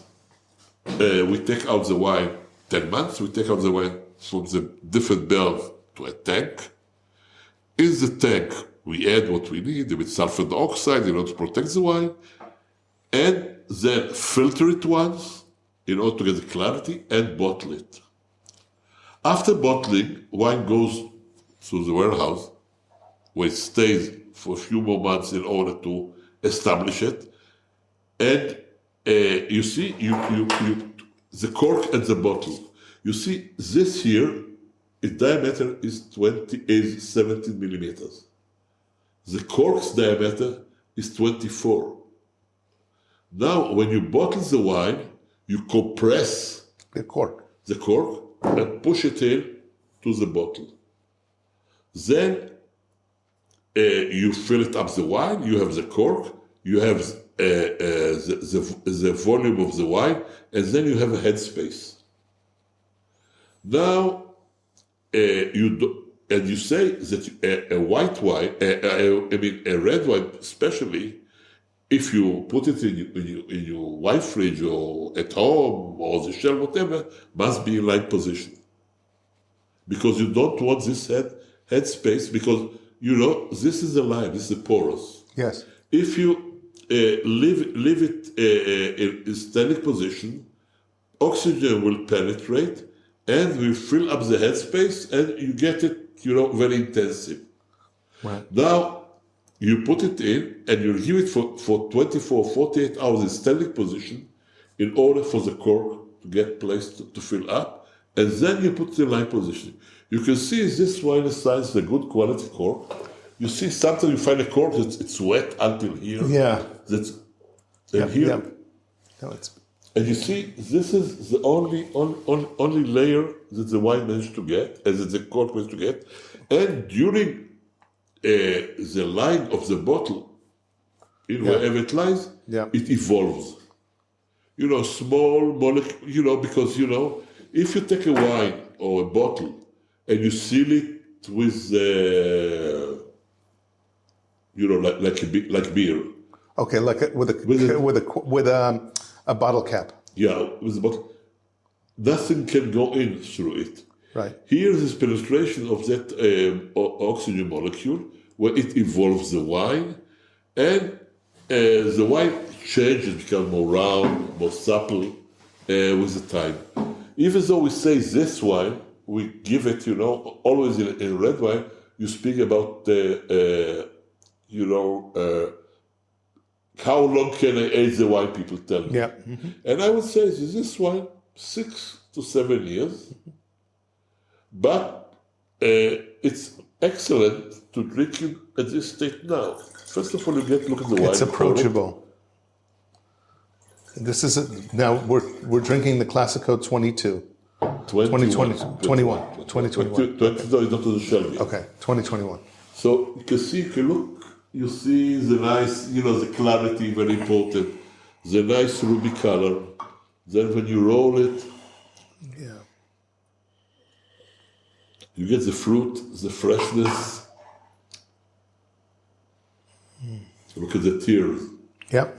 we take out the wine 10 months, we take out the wine from the different barrels to a tank. In the tank, we add what we need with sulfur dioxide in order to protect the wine, and then filter it once in order to get the clarity and bottle it. After bottling, wine goes to the warehouse where it stays for a few more months in order to establish it. And you see, the cork and the bottle. You see, this here, its diameter is 17 millimeters. The cork's diameter is 24. Now, when you bottle the wine, you compress the cork and push it in to the bottle. Then you fill it up the wine, you have the cork, you have the volume of the wine, and then you have a headspace. Now, you say that a white wine, a red wine especially, if you put it in your wine fridge or at home or the shelf, whatever, must be in right position. Because you don't want this headspace, because this is alive, this is porous. Yes. If you leave it in static position, oxygen will penetrate and will fill up the headspace, and you get it, very intensive. Right. Now, you put it in and you give it for 24, 48 hours in static position in order for the cork to get placed to fill up, and then you put it in line position. You can see this wine size is a good quality cork. You see, sometimes you find a cork it's wet until here. Yeah. Here. Yeah. No, and you see, this is the only layer that the wine managed to get, and that the cork managed to get. And during the line of the bottle, wherever it lies, it evolves. Small molecule, because, if you take a wine or a bottle and you seal it with, like beer. Okay, with a bottle cap. Yeah, with a bottle. Nothing can go in through it. Right. Here is penetration of that oxygen molecule, where it evolves the wine, and the wine changes, becomes more round, more supple with the time. Even though we say this wine, we give it, always in red wine, you speak about how long can I age the wine? People tell me. Yeah. And I would say, is this wine 6 to 7 years? But it's excellent to drink it at this state now. First of all, look at the wine. It's approachable. This is now we're drinking the Classico 22. 2021. 2021. No, it's not on the shelf yet. Okay, 2021. So you can see, if you look, you see the nice, the clarity, very important, the nice ruby color. Then when you roll it, you get the fruit, the freshness. Look at the tears. Yep.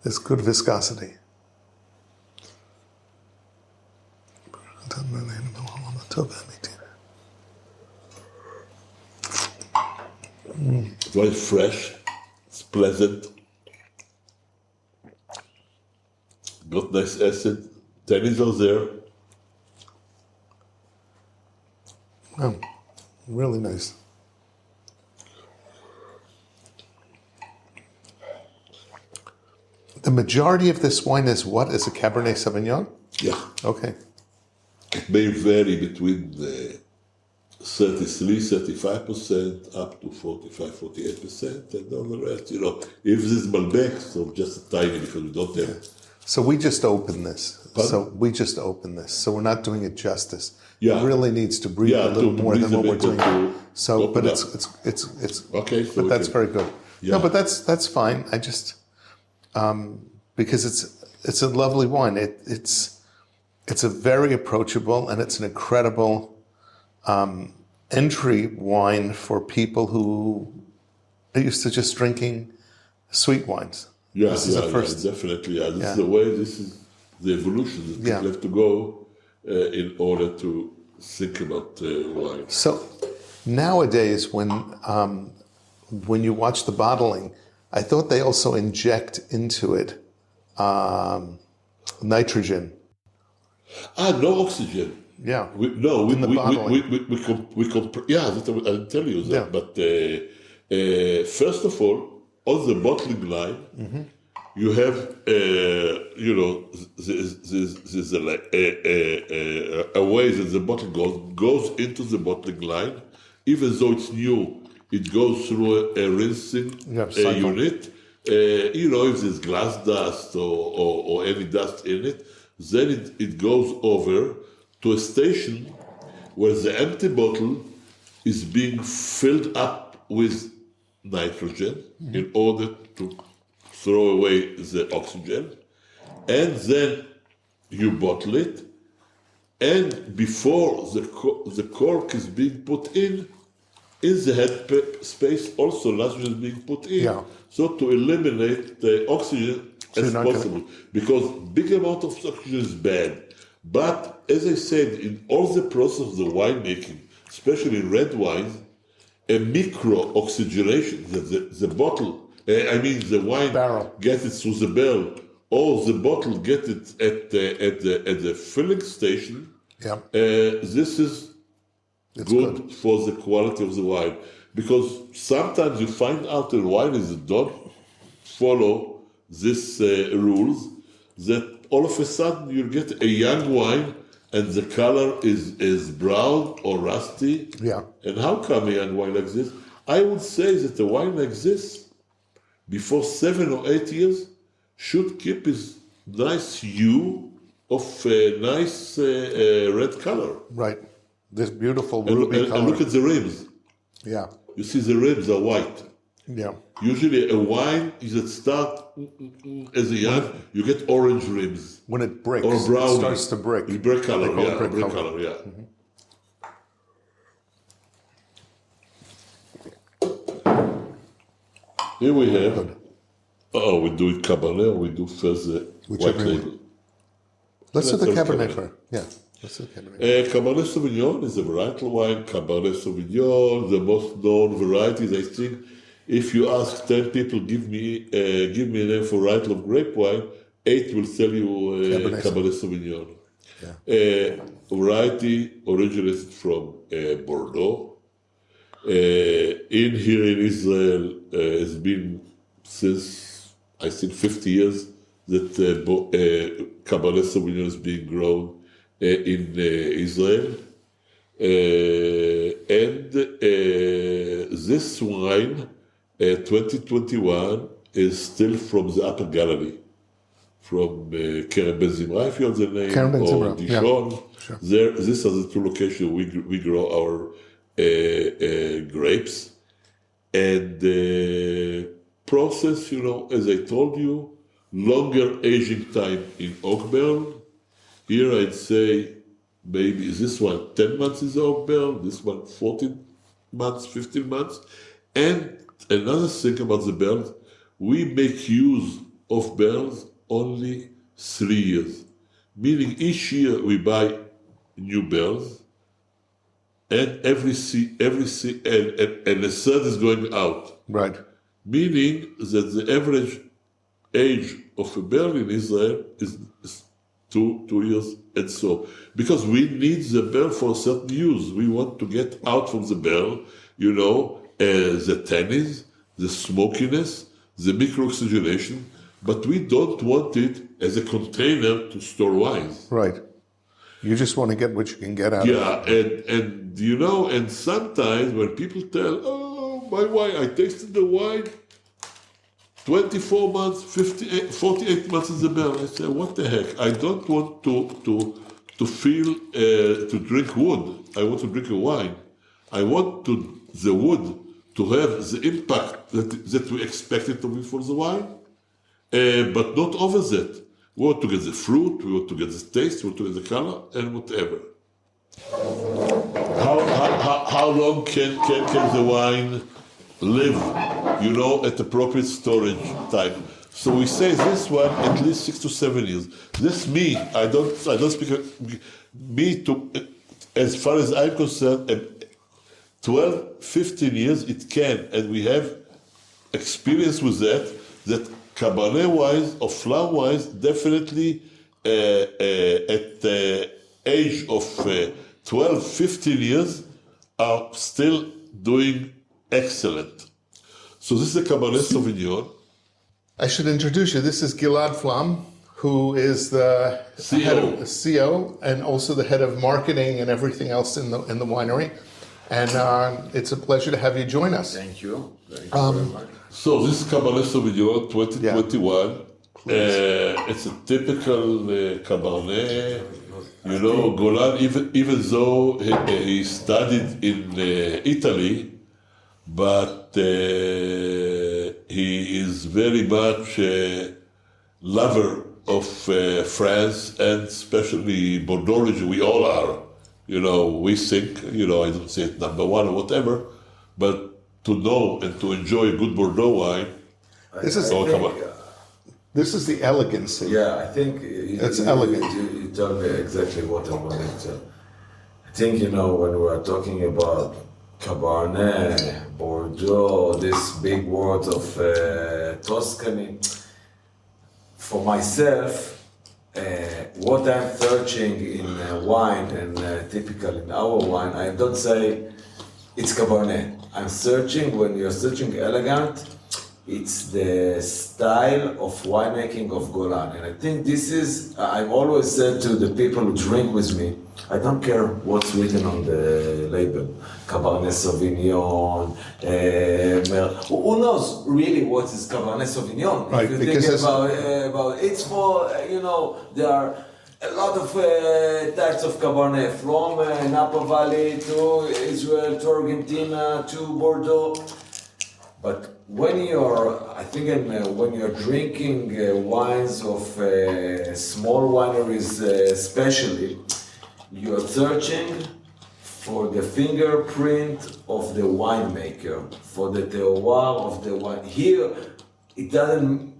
There's good viscosity. It's very fresh, it's pleasant, got nice acid, tannins are there. Oh, really nice. The majority of this wine is what? Is a Cabernet Sauvignon? Yeah. Okay. It may vary between 33-35% up to 45-48%, and all the rest, if this is Malbec, so just a tiny, because we don't have. So we just opened this. Pardon? So we're not doing it justice. Yeah. It really needs to breathe a little more than what we're doing. So, but it's okay. So but that's very good. Yeah. No, but that's fine. I just because it's a lovely wine. It's a very approachable, and it's an incredible entry wine for people who are used to just drinking sweet wines. This is definitely. Yeah. This is the way. This is the evolution that people have to go in order to think about wine. So nowadays, when you watch the bottling, I thought they also inject into it nitrogen. No oxygen. Yeah. I didn't tell you that. Yeah. But first of all, on the bottling line, you have, there's a way that the bottle goes into the bottling line. Even though it's new, it goes through a rinsing unit. If there's glass dust or any dust in it, then it goes over to a station where the empty bottle is being filled up with nitrogen in order to throw away the oxygen, and then you bottle it, and before the cork is being put in the head space also nitrogen is being put in, so to eliminate the oxygen as possible, because big amount of oxygen is bad. But as I said, in all the process of the winemaking, especially in red wines, a micro oxygenation that the bottle, the wine barrel gets it through the barrel, or the bottle gets it at the filling station. Yeah. This is good for the quality of the wine, because sometimes you find out in wineries that don't follow these rules, that all of a sudden you get a young wine and the color is brown or rusty. Yeah. And how come a young wine like this? I would say that a wine like this, before 7 or 8 years, should keep its nice hue of a nice red color. Right. This beautiful ruby color. And look at the rims. Yeah. You see the rims are white. Yeah. Usually a wine is that start as a young, you get orange rims. When it breaks, or brown. It starts to brick. Brick color, brick color. Here we have, we do it Cabernet, or we do first the white label. Let's do the Cabernet first. Yeah. Let's do Cabernet. Cabernet Sauvignon is a varietal wine. Cabernet Sauvignon, the most known varieties, I think. If you ask 10 people, give me a name for varietal of grape wine, 8 will tell you Cabernet Sauvignon. Yeah. Variety originated from Bordeaux. In here in Israel, has been since, I think, 50 years that Cabernet Sauvignon is being grown in Israel. And this wine, 2021, is still from the Upper Galilee, from Carmel Winery, if you have the name, Carmel or Winery, Dijon. yeah. Sure. These are the two locations we grow our grapes. And the process, as I told you, longer aging time in oak barrel. Here I'd say maybe this one 10 months is oak barrel, this one 14 months, 15 months. And another thing about the barrels, we make use of barrels only 3 years. Meaning each year we buy new barrels, and and the third is going out. Right. Meaning that the average age of a barrel in Israel is 2 years and so. Because we need the barrel for a certain use. We want to get out from the barrel, the tannins, the smokiness, the micro-oxygenation, but we don't want it as a container to store wines. Right. You just want to get what you can get out of it. And sometimes when people tell, oh, my wine, I tasted the wine, 24 months, 48 months in the barrel. I say, what the heck? I don't want to feel, to drink wood. I want to drink a wine. I want the wood to have the impact that we expect it to be for the wine, but not over that. We want to get the fruit, we want to get the taste, we want to get the color, and whatever. How long can the wine live, at appropriate storage time? So we say this one at least 6 to 7 years. This I don't speak as far as I'm concerned, 12, 15 years it can, and we have experience with that Cabernet wines or Flam wines definitely at the age of 12, 15 years are still doing excellent. So this is a Cabernet Sauvignon. I should introduce you. This is Gilad Flam, who is the head of CEO and also the head of marketing and everything else in the winery. And it's a pleasure to have you join us. Thank you. Thank you very much. So this is Cabernet Sauvignon 2021. It's a typical Cabernet. Golan, even though he studied in Italy, but he is very much a lover of France and especially Bordeaux region. We all are. We think, I don't say it number one or whatever, but to know and to enjoy a good Bordeaux wine. This is the Elegance. Yeah, I think it's elegant. You told me exactly what I wanted to. I think, when we are talking about Cabernet, Bordeaux, these big words of Tuscany, for myself, what I'm searching in wine and typical in our wine, I don't say it's Cabernet. I'm searching, when you're searching elegant, it's the style of winemaking of Golan. And I think this is, I've always said to the people who drink with me, I don't care what's written on the label. Cabernet Sauvignon, who knows really what is Cabernet Sauvignon? Right, if you think about it's for, there are a lot of types of Cabernet, from Napa Valley to Israel, to Argentina, to Bordeaux. But when when you're drinking wines of small wineries especially, you're searching for the fingerprint of the winemaker, for the terroir of the wine. Here,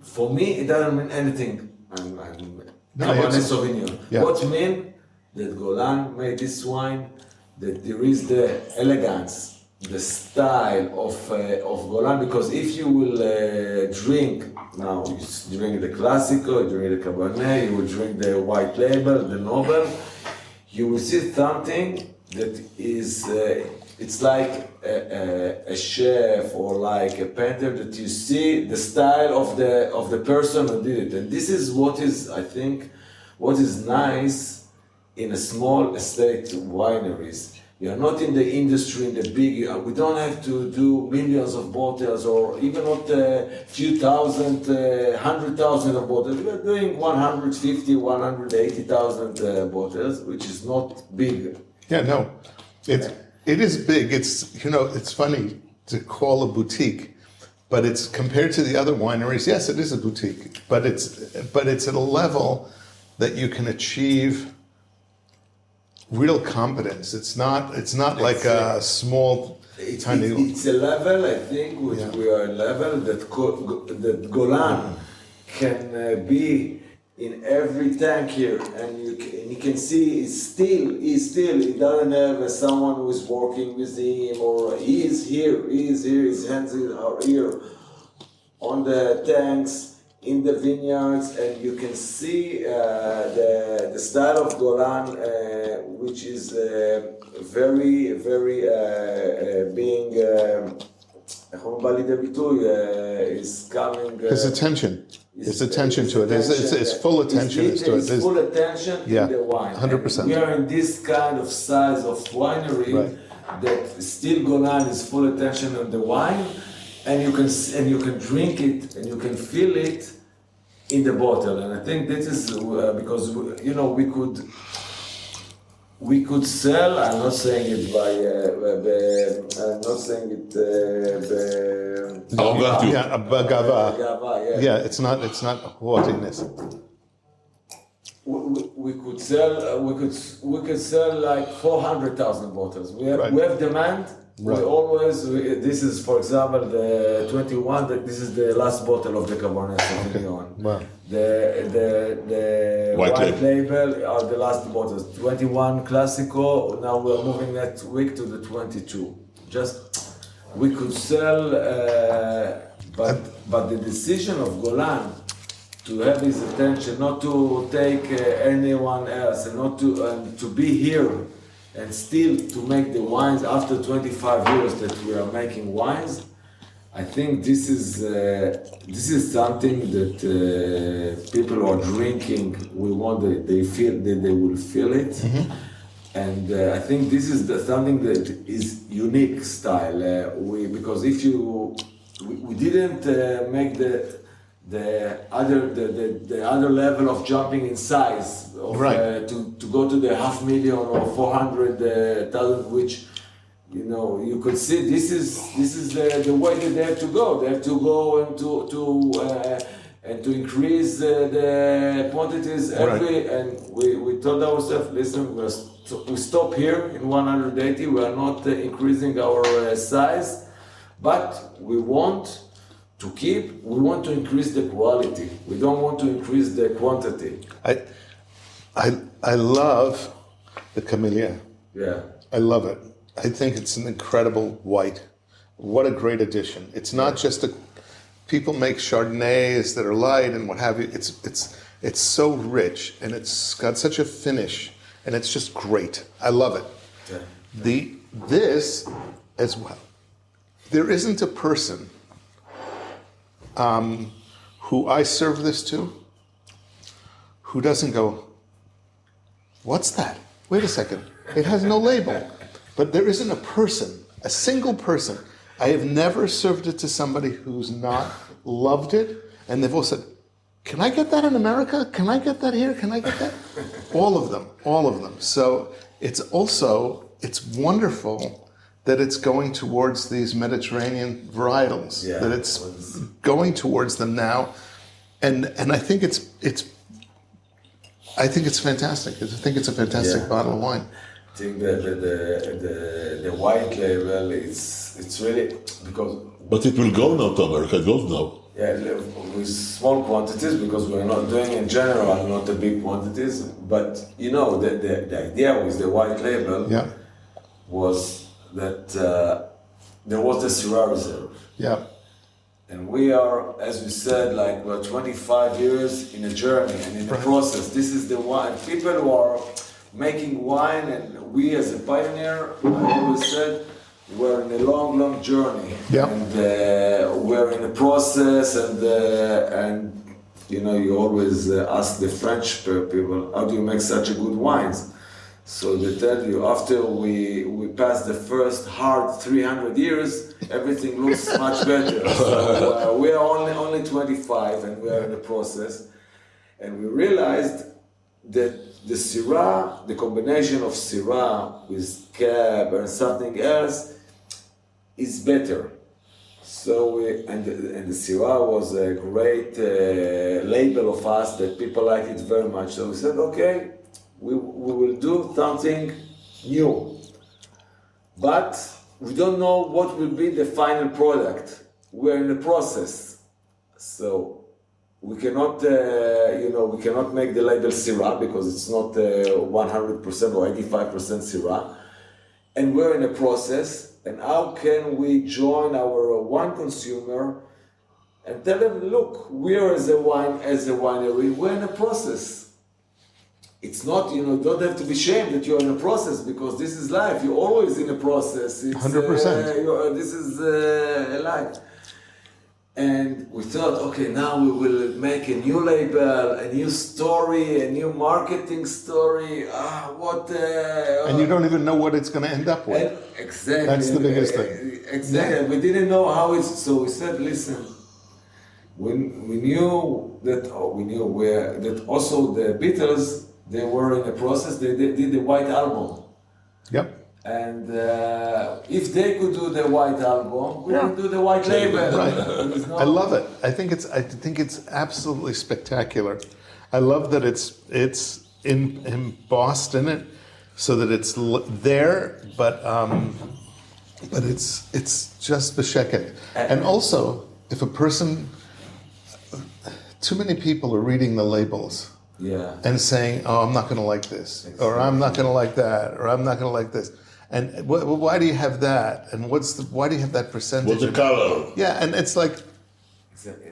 for me, it doesn't mean anything. Cabernet Sauvignon. Yeah. What mean that Golan made this wine, that there is the elegance, the style of Golan, because if you will drink, now you drink the Classico, you drink the Cabernet, you will drink the white label, the Nobel, you will see something that is it's like a chef or like a painter that you see the style of the person who did it. And this is what is, I think, what is nice in a small estate wineries. You're not in the industry, in the big, we don't have to do millions of bottles or even not a few thousand, 100,000 of bottles. We're doing 150, 180,000 bottles, which is not big. Yeah, no, it is big. It's, it's funny to call a boutique, but it's compared to the other wineries. Yes, it is a boutique, but it's at a level that you can achieve real competence. It's not like a small, tiny. It's a level, I think, which we are a level that Golan can be in every tank here, and you can see he doesn't have someone who is working with him, or he is here, his hands are here on the tanks, in the vineyards, and you can see the style of Golan, which is very, very being, is coming. His attention. His attention to it. It's full attention to it. It's full attention in the wine. 100%. We are in this kind of size of winery that still Golan is full attention on the wine, and you can drink it and you can feel it in the bottle. And I think this is because we could sell. I'm not saying it I'm not saying it. Gava. Yeah, it's not haughtiness. We could sell like 400,000 bottles. We have demand. This is, for example, the 21. This is the last bottle of the Cabernet Sauvignon. Wow. The white label are the last bottles. 21 Classico. Now we are moving next week to the 22. We could sell, but the decision of Golan to have his attention, not to take anyone else, and not to be here. And still to make the wines after 25 years that we are making wines, I think this is something that people who are drinking they will feel it, and I think this is something that is unique style. Because if we didn't make the other level of jumping in size to go to the 500,000 or 400,000, which you could see this is the way that they have to go. They have to go and to increase the quantities and we told ourselves, listen, we stop here in 180. We are not increasing our size, but we want to increase the quality. We don't want to increase the quantity. I love the Camellia. Yeah. I love it. I think it's an incredible white. What a great addition. It's not just people make Chardonnays that are light and what have you. It's so rich and it's got such a finish and it's just great. I love it. Yeah. This as well. There isn't a person who I serve this to who doesn't go, what's that? Wait a second. It has no label. But there isn't a single person. I have never served it to somebody who's not loved it. And they've all said, can I get that in America? Can I get that here? Can I get that? All of them. So it's wonderful that it's going towards these Mediterranean varietals, that it's going towards them now. And I think it's fantastic. I think it's a fantastic bottle of wine. I think that the white label it's really because. But it will go now to America. It goes now. Yeah, with small quantities because we're not doing in general not the big quantities. But the idea with the white label was that there was the Syrah Reserve. Yeah. And we are, as we said, we're 25 years in a journey and in a process. This is the wine. People who are making wine, and we as a pioneer, I always said, we're in a long journey. Yeah. And we're in a process, and you know, you always ask the French people, how do you make such a good wines? So they tell you, after we pass the first hard 300 years, everything looks much better. So we are only 25, and we are in the process. And we realized that the Syrah, the combination of Syrah with Cab and something else, is better. So and the Syrah was a great label of us that people liked it very much. So we said, okay, we will do something new, but we don't know what will be the final product. We're in the process, so we cannot, we cannot make the label Syrah because it's not 100% or 85% Syrah, and we're in a process. And how can we join our wine consumer and tell them, look, we're as a winery, we're in a process. It's not, don't have to be ashamed that you're in a process, because this is life. You're always in a process. It's, 100%. This is life. And we thought, okay, now we will make a new label, a new story, a new marketing story. And you don't even know what it's going to end up with. Exactly. That's the biggest thing. Exactly. Yeah. We didn't know how it's. So we said, listen. We knew that also the Beatles, they were in a process. They did the White Album. Yep. And if they could do the White Album, we can do the White Label. Right. I love it. I think it's absolutely spectacular. I love that it's embossed in it, so that it's there, but it's just b'sheket. And also, if a person, too many people are reading the labels. Yeah. And saying, oh, I'm not going to like this, exactly. Or I'm not going to like that, or I'm not going to like this. And why do you have that? And why do you have that percentage? What's the color? Yeah, and it's like,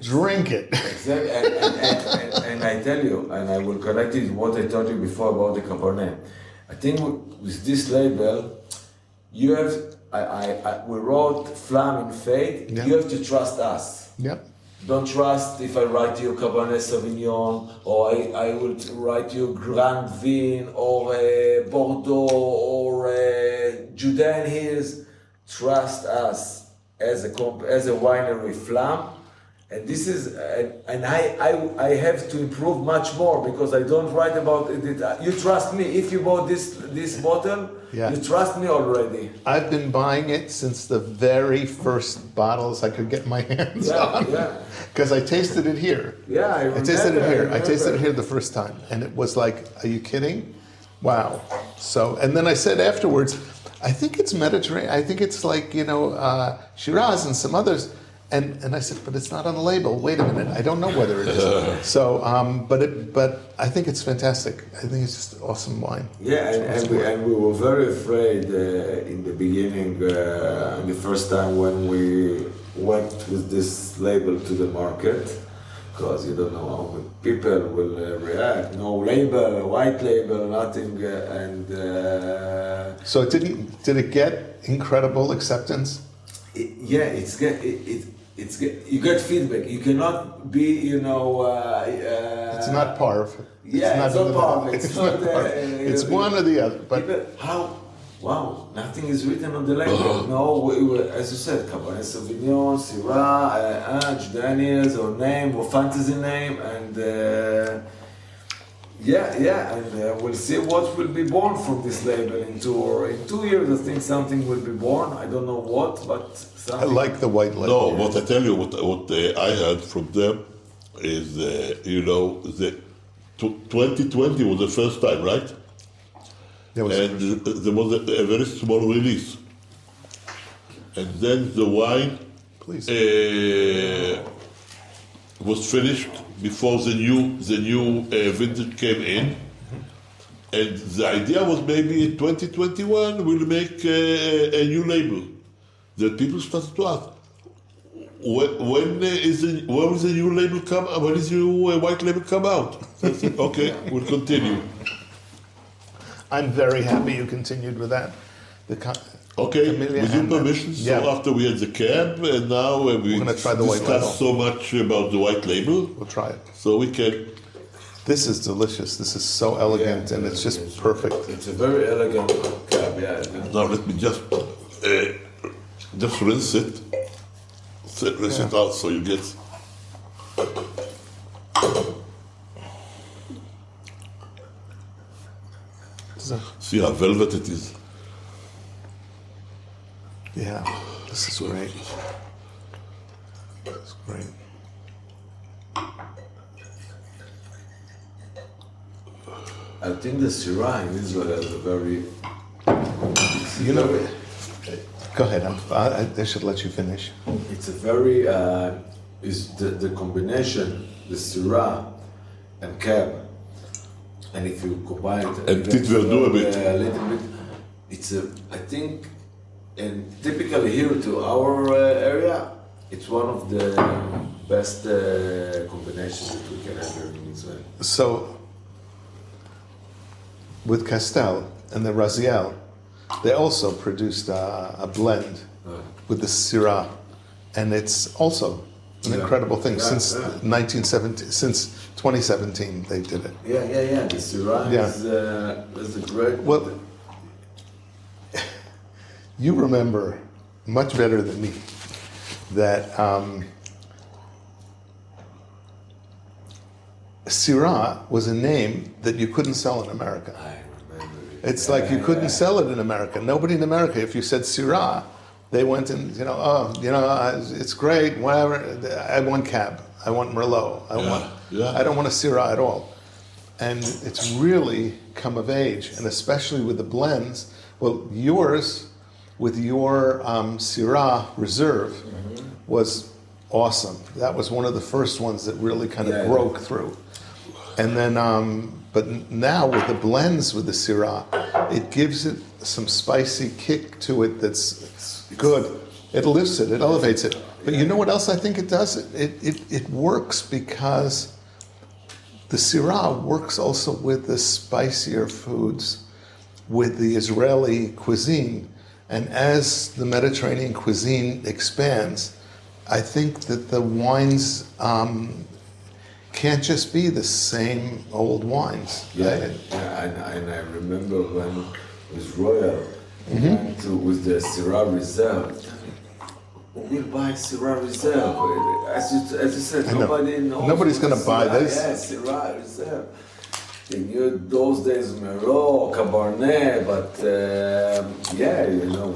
drink it. Exactly. And I tell you, and I will connect it with what I told you before about the Cabernet. I think with this label, you have, we wrote Flam in faith, you have to trust us. Yep. Don't trust if I write you Cabernet Sauvignon, or I will write you Grand Vin, or Bordeaux, or Judean Hills. Trust us as a winery, Flam. And this is, and I have to improve much more, because I don't write about it. You trust me. If you bought this bottle, you trust me already. I've been buying it since the very first bottles I could get my hands on. Yeah. Because I tasted it here. Yeah, I remember. I tasted it here the first time, and it was like, are you kidding? Wow. So, and then I said afterwards, I think it's Mediterranean. I think it's like, Shiraz and some others. And I said, but it's not on the label. Wait a minute, I don't know whether it is. So, but I think it's fantastic. I think it's just awesome wine. Yeah, and we were very afraid in the beginning, the first time when we went with this label to the market, because you don't know how people will react. No label, white label, nothing, and. So did it get incredible acceptance? You get feedback. You cannot be, it's not parv. It's not parv. It's one or the other. But people, how? Wow, nothing is written on the label. No, as you said, Cabernet Sauvignon, Syrah, Judean Hills, or name, or fantasy name, and and we'll see what will be born from this label in 2 years. I think something will be born. I don't know what, but something. I like the white label. No, what I tell you, what I heard from them is, the 2020 was the first time, right? And there was a very small release, and then the wine was finished before the new vintage came in, and the idea was maybe in 2021 we'll make a new label. That people started to ask, when will the new label come? When is the new white label come out? So I said, okay, we'll continue. I'm very happy you continued with that. Okay, Camellia with your and permission, so yeah. after we had the cab, and now we gonna try the white discussed so much about the white label, We'll try it. so we can. This is delicious. This is so elegant, and it's just perfect. It's a very elegant cab, yeah. Now let me just rinse it. Rinse it out so you get. See how velvet it is. Yeah, this is great. This is great. I think the Syrah in Israel is a very... You know, go ahead. I should let you finish. It's a very... is the combination, the Syrah and Cab, and if you combine it... And it will do a bit. A little bit. It's a... I think, and typically here to our area, it's one of the best combinations that we can have here in Israel. So, with Castel and the Raziel, they also produced a blend with the Syrah, and it's also an incredible thing. Since 1970, since 2017, they did it. Yeah. The Syrah is a great. Well, you remember much better than me that Syrah was a name that you couldn't sell in America. I remember it. It's like you couldn't sell it in America. Nobody in America, if you said Syrah, they went and, it's great, whatever. I want Cab. I want Merlot. I don't want a Syrah at all. And it's really come of age, and especially with the blends. Well, yours, with your Syrah Reserve, was awesome. That was one of the first ones that really kind of broke through. And then, but now with the blends with the Syrah, it gives it some spicy kick to it that's good. It lifts it, it elevates it. But you know what else I think it does? It works because the Syrah works also with the spicier foods, with the Israeli cuisine. And as the Mediterranean cuisine expands, I think that the wines can't just be the same old wines. And I remember when with Royal, with the Syrah Reserve. We'll buy Syrah Reserve. As you said, nobody knows. Nobody's going to buy this. Yes, Syrah Reserve. They knew those days Merlot, Cabernet, but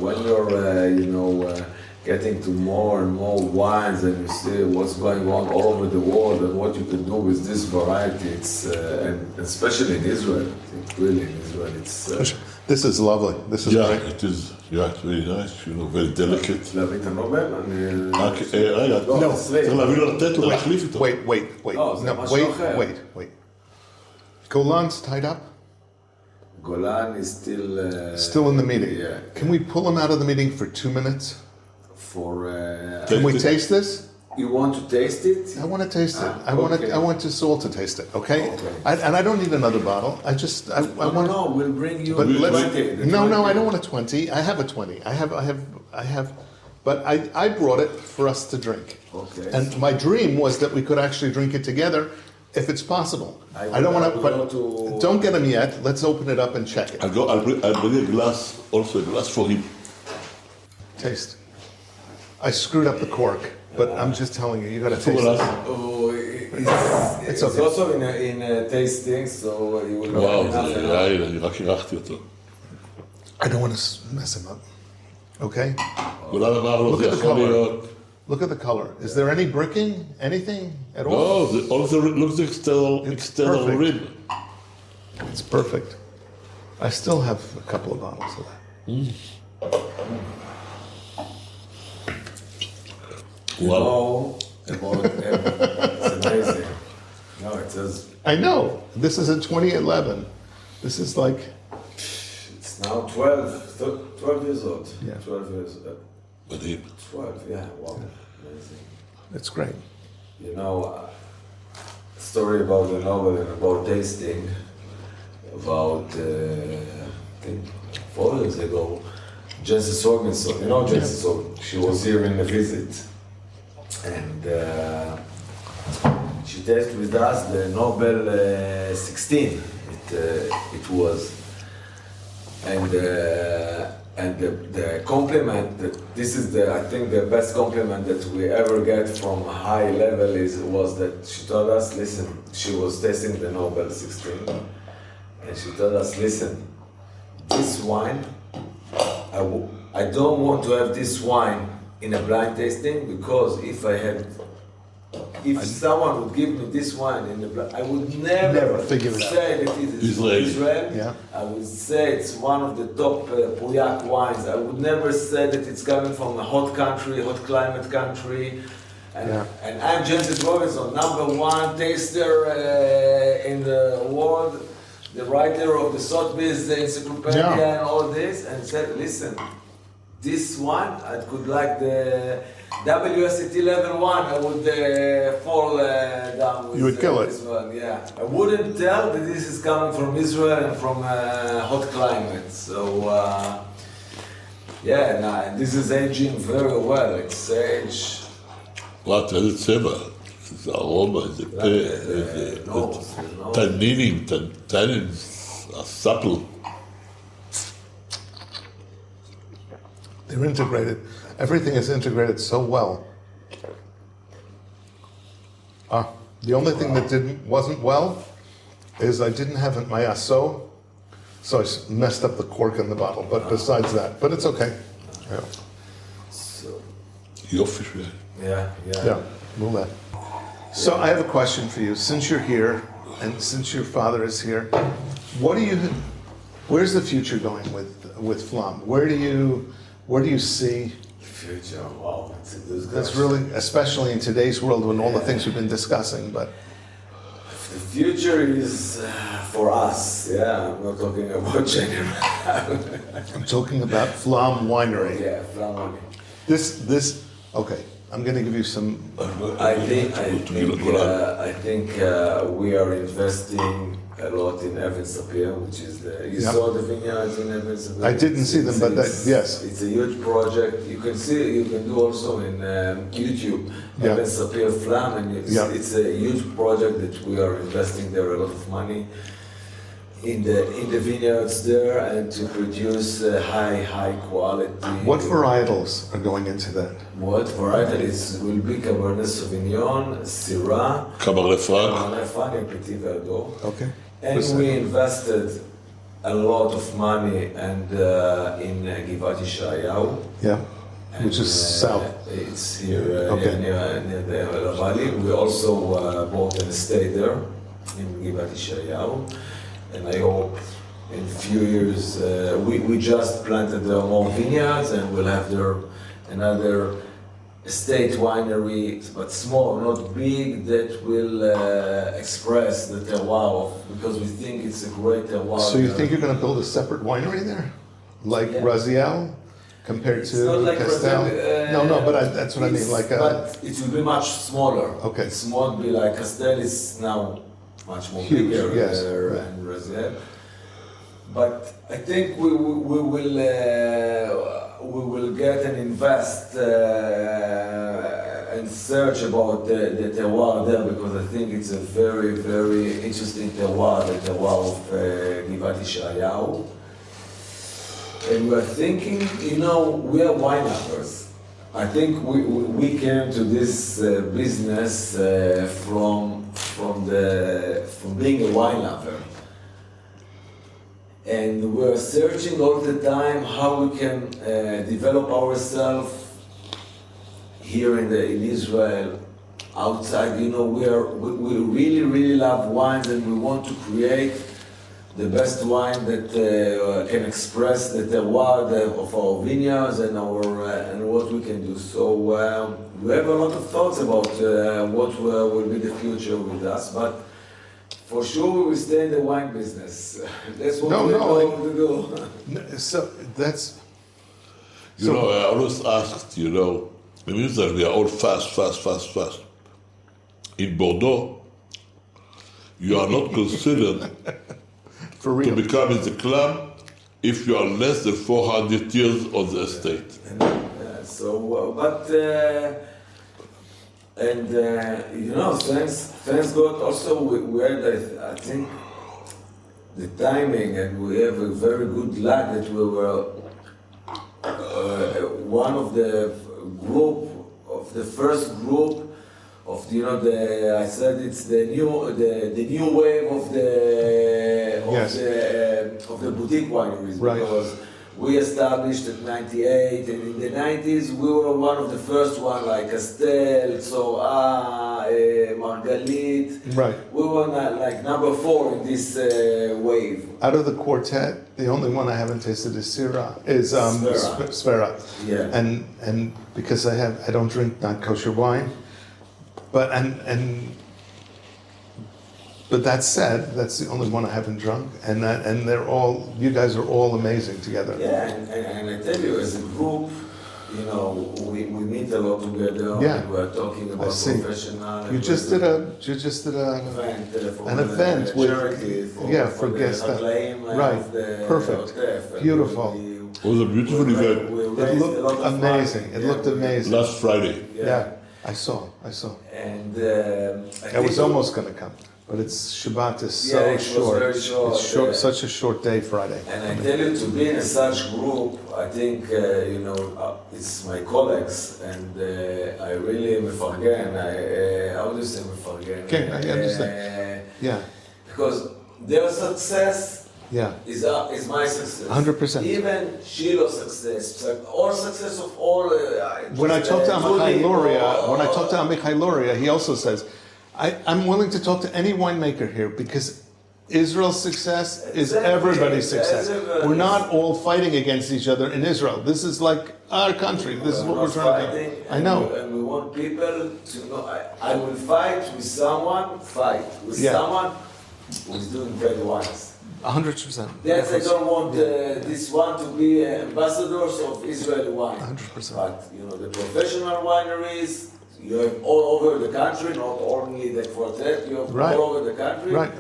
when you're getting to more and more wines and you see what's going on all over the world and what you can do with this variety, it's and especially in Israel. I think really in Israel, it's. This is lovely. This is great. It is. Yeah, it's very nice. Very delicate. להביא את הנובל? רגע, צריך להביא לו לתת לו להחליף איתו. Wait. זה משהו אחר. Wait. Golan's tied up? Golan is Still in the meeting. Yeah. Can we pull him out of the meeting for 2 minutes? Can we taste this? You want to taste it? I want to taste it. Okay. I want us all to taste it. Okay. And I don't need another bottle. I want. No, we'll bring you. But the let's, 20. No, I don't want a 20. I have a 20. I have. But I brought it for us to drink. Okay. And my dream was that we could actually drink it together, if it's possible. I don't want to. But don't get him yet. Let's open it up and check it. I'll bring a glass for him. Taste. I screwed up the cork, but I'm just telling you, you got to taste it. Oh, it's okay. also in tasting, so you will. וואו, אני רק הרחתי אותו. I don't want to mess him up. Okay. כולם אמרנו, זה יכול להיות. Look at the color. Is there any bricking? Anything at all? No, all the looks external rib. It's perfect. I still have a couple of bottles of that. Wow. It's amazing. No, it says. I know. This is a 2011. This is like. It's now 12 years old. Yeah. 12 years old. מדהים. 12, yeah, wow. Amazing. It's great. You know, story about the Nobel and about tasting. About, I think, 4 years ago, Jensen Sorgenson. You know Jensen Sorgenson? She was here in a visit. And she tasted with us the Nobel 16. It was. And the compliment that this is I think the best compliment that we ever get from a high level was that she told us, listen, she was tasting the Nobel 16, and she told us, listen, this wine, I don't want to have this wine in a blind tasting, because if someone would give me this wine in the blind, I would never say that it is Israel. Yeah. I would say it's one of the top Pouillat wines. I would never say that it's coming from a hot country, hot climate country. And I'm Jensen Robinson, #1 taster in the world, the writer of the Sotheby's Encyclopedia and all this, and said, listen, this one, I could like the WSET level 1, I would fall down with you would kill this one. Yeah, I wouldn't tell that this is coming from Israel and from hot climate. So, this is aging very well. It's aged. What does it say? The aroma, the tannins are supple. They're integrated. Everything is integrated so well. The only thing that wasn't well is I didn't have my asso, so I messed up the cork in the bottle. But besides that, but it's okay. Yeah. So, Yeah, move. So I have a question for you. Since you're here, and since your father is here, where's the future going with Flam? Where do you see future? Wow, that's really, especially in today's world when all the things we've been discussing, but the future is for us. Yeah, I'm not talking about general. I'm talking about Flam Winery. Yeah, Flam Winery. This. Okay, I'm going to give you some. I think we are investing a lot in Evans Sapir, which is you saw the vineyards in Evans Sapir. I didn't see them, but yes. It's a huge project. You can do also in YouTube, Evans Sapir Flam, and it's a huge project that we are investing there a lot of money in the vineyards there, and to produce high quality. What varietals are going into that? What varietals will be Cabernet Sauvignon, Syrah, Cabernet Franc, and Petit Verdot. Okay. And we invested a lot of money in Givat Yishayahu. Yeah, which is south. It's here near the valley. We also bought an estate there in Givat Yishayahu. And I hope in a few years, we just planted more vineyards, and we'll have there another estate winery, but small, not big, that will express the terroir, because we think it's a great terroir. So you think you're going to build a separate winery there? Like Raziel? Compared to like Castel? No, but that's what I mean. But it will be much smaller. Okay. It won't be like Castel is now much more huge, bigger right. and Raziel. But I think we will get and invest and search about the terroir there, because I think it's a very, very interesting terroir, the terroir of Givat Yishayahu. And we're thinking, we are wine lovers. I think we came to this business from being a wine lover. And we're searching all the time how we can develop ourselves here in Israel, outside. We really, really love wines, and we want to create the best wine that can express the terroir of our vineyards and what we can do. So we have a lot of thoughts about what will be the future with us, but for sure we will stay in the wine business. That's what we're going to do. So that's... I always asked, in Israel we are all fast. In Bordeaux, you are not considered for real. to become in the club if you are less than 400 years on the estate. Thanks God. Also, we had, I think, the timing, and we have a very good luck that we were one of the first group of I said it's the new wave of the boutique wineries, right. Because we established in '98, and in the '90s we were one of the first one, like Castel, Margalit. Right. We were like number 4 in this wave. Out of the quartet, the only one I haven't tasted is Sfera. Yeah. And because I don't drink not kosher wine, but that said, that's the only one I haven't drunk, and you guys are all amazing together. Yeah, and I tell you, as a group, we meet a lot together. Yeah. And we're talking about professional. You just did an event with for guests. Right, perfect, beautiful. It was a beautiful event. It looked amazing. It looked amazing. Last Friday. Yeah, I saw. And I was almost going to come. But Shabbat is so short. Very short. It's short, such a short day, Friday. And I tell you, to be in such group, I think, it's my colleagues, and I really מפרגן. How do you say מפרגן? Okay, I understand. Yeah. Because their success is my success. 100%. Even Shiloh's success, all success of all. When I talk to Amichai Loria, he also says, I'm willing to talk to any winemaker here because Israel's success is everybody's success. We're not all fighting against each other in Israel. This is like our country. This is what we're trying to do. I know. And we want people to know, I will fight with someone who's doing great wines. 100%. Yes, I don't want this one to be ambassadors of Israeli wine. 100%. But, the professional wineries, you have all over the country, not only the Quartet, you have all over the country. Right,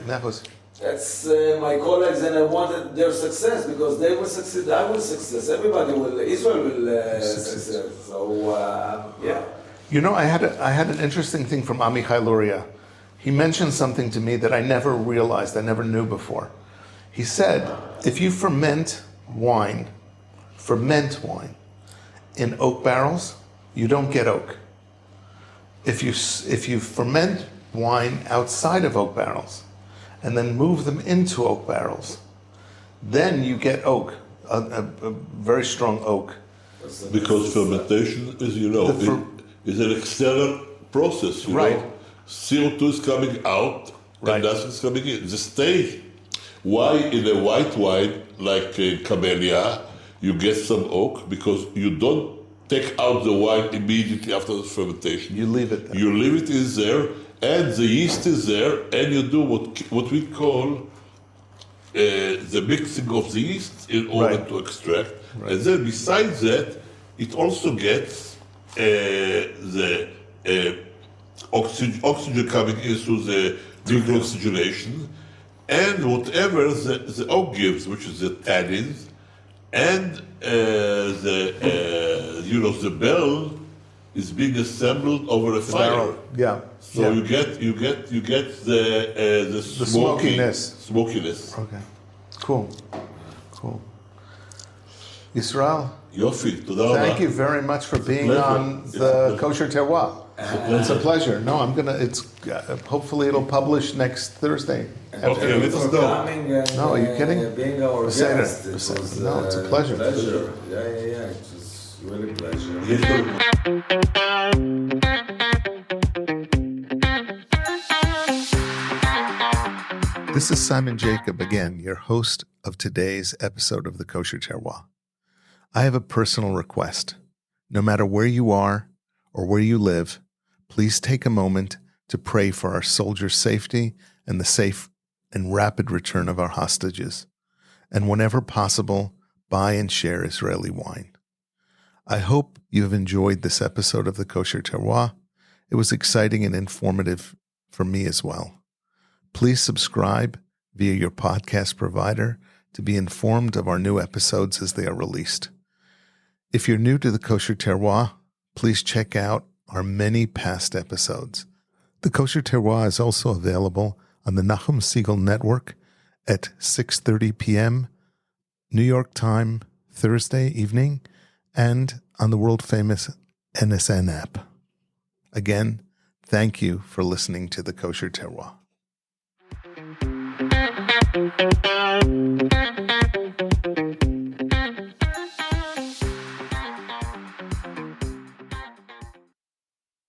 That's my colleagues, and I wanted their success because they will succeed, I will succeed, Israel will succeed. So, I had an interesting thing from Amichai Luria. He mentioned something to me that I never realized, I never knew before. He said, if you ferment wine in oak barrels, you don't get oak. If you ferment wine outside of oak barrels and then move them into oak barrels, then you get oak, a very strong oak. Because fermentation is, is an external process, right. CO2 is coming out and nothing is coming in. The stage, why in a white wine like Camellia you get some oak? Because you don't take out the wine immediately after the fermentation. You leave it there. You leave it in there, and the yeast is there, and you do what we call the mixing of the yeast in order to extract. Right. And then besides that, it also gets the oxygen coming into the deoxygenation, and whatever the oak gives, which is the tannins, and the bell is being assembled over a fire. Yeah. So you get the smokiness. Okay. Cool. Yisrael. Yofi, thank you very much for being on the Kosher Terroir. It's a pleasure. No, hopefully it'll publish next Thursday. Okay, let us know. No, are you kidding? Being our guest. It's a pleasure. Yeah, it was really a pleasure. This is Simon Jacob again, your host of today's episode of the Kosher Terroir. I have a personal request. No matter where you are or where you live, please take a moment to pray for our soldiers' safety and the safe and rapid return of our hostages, and whenever possible, buy and share Israeli wine. I hope you have enjoyed this episode of the Kosher Terroir. It was exciting and informative for me as well. Please subscribe via your podcast provider to be informed of our new episodes as they are released. If you're new to the Kosher Terroir, please check out our many past episodes. The Kosher Terroir is also available on the Nachum Siegel Network at 6:30 p.m. New York time, Thursday evening, and on the world-famous NSN app. Again, thank you for listening to the Kosher Terroir.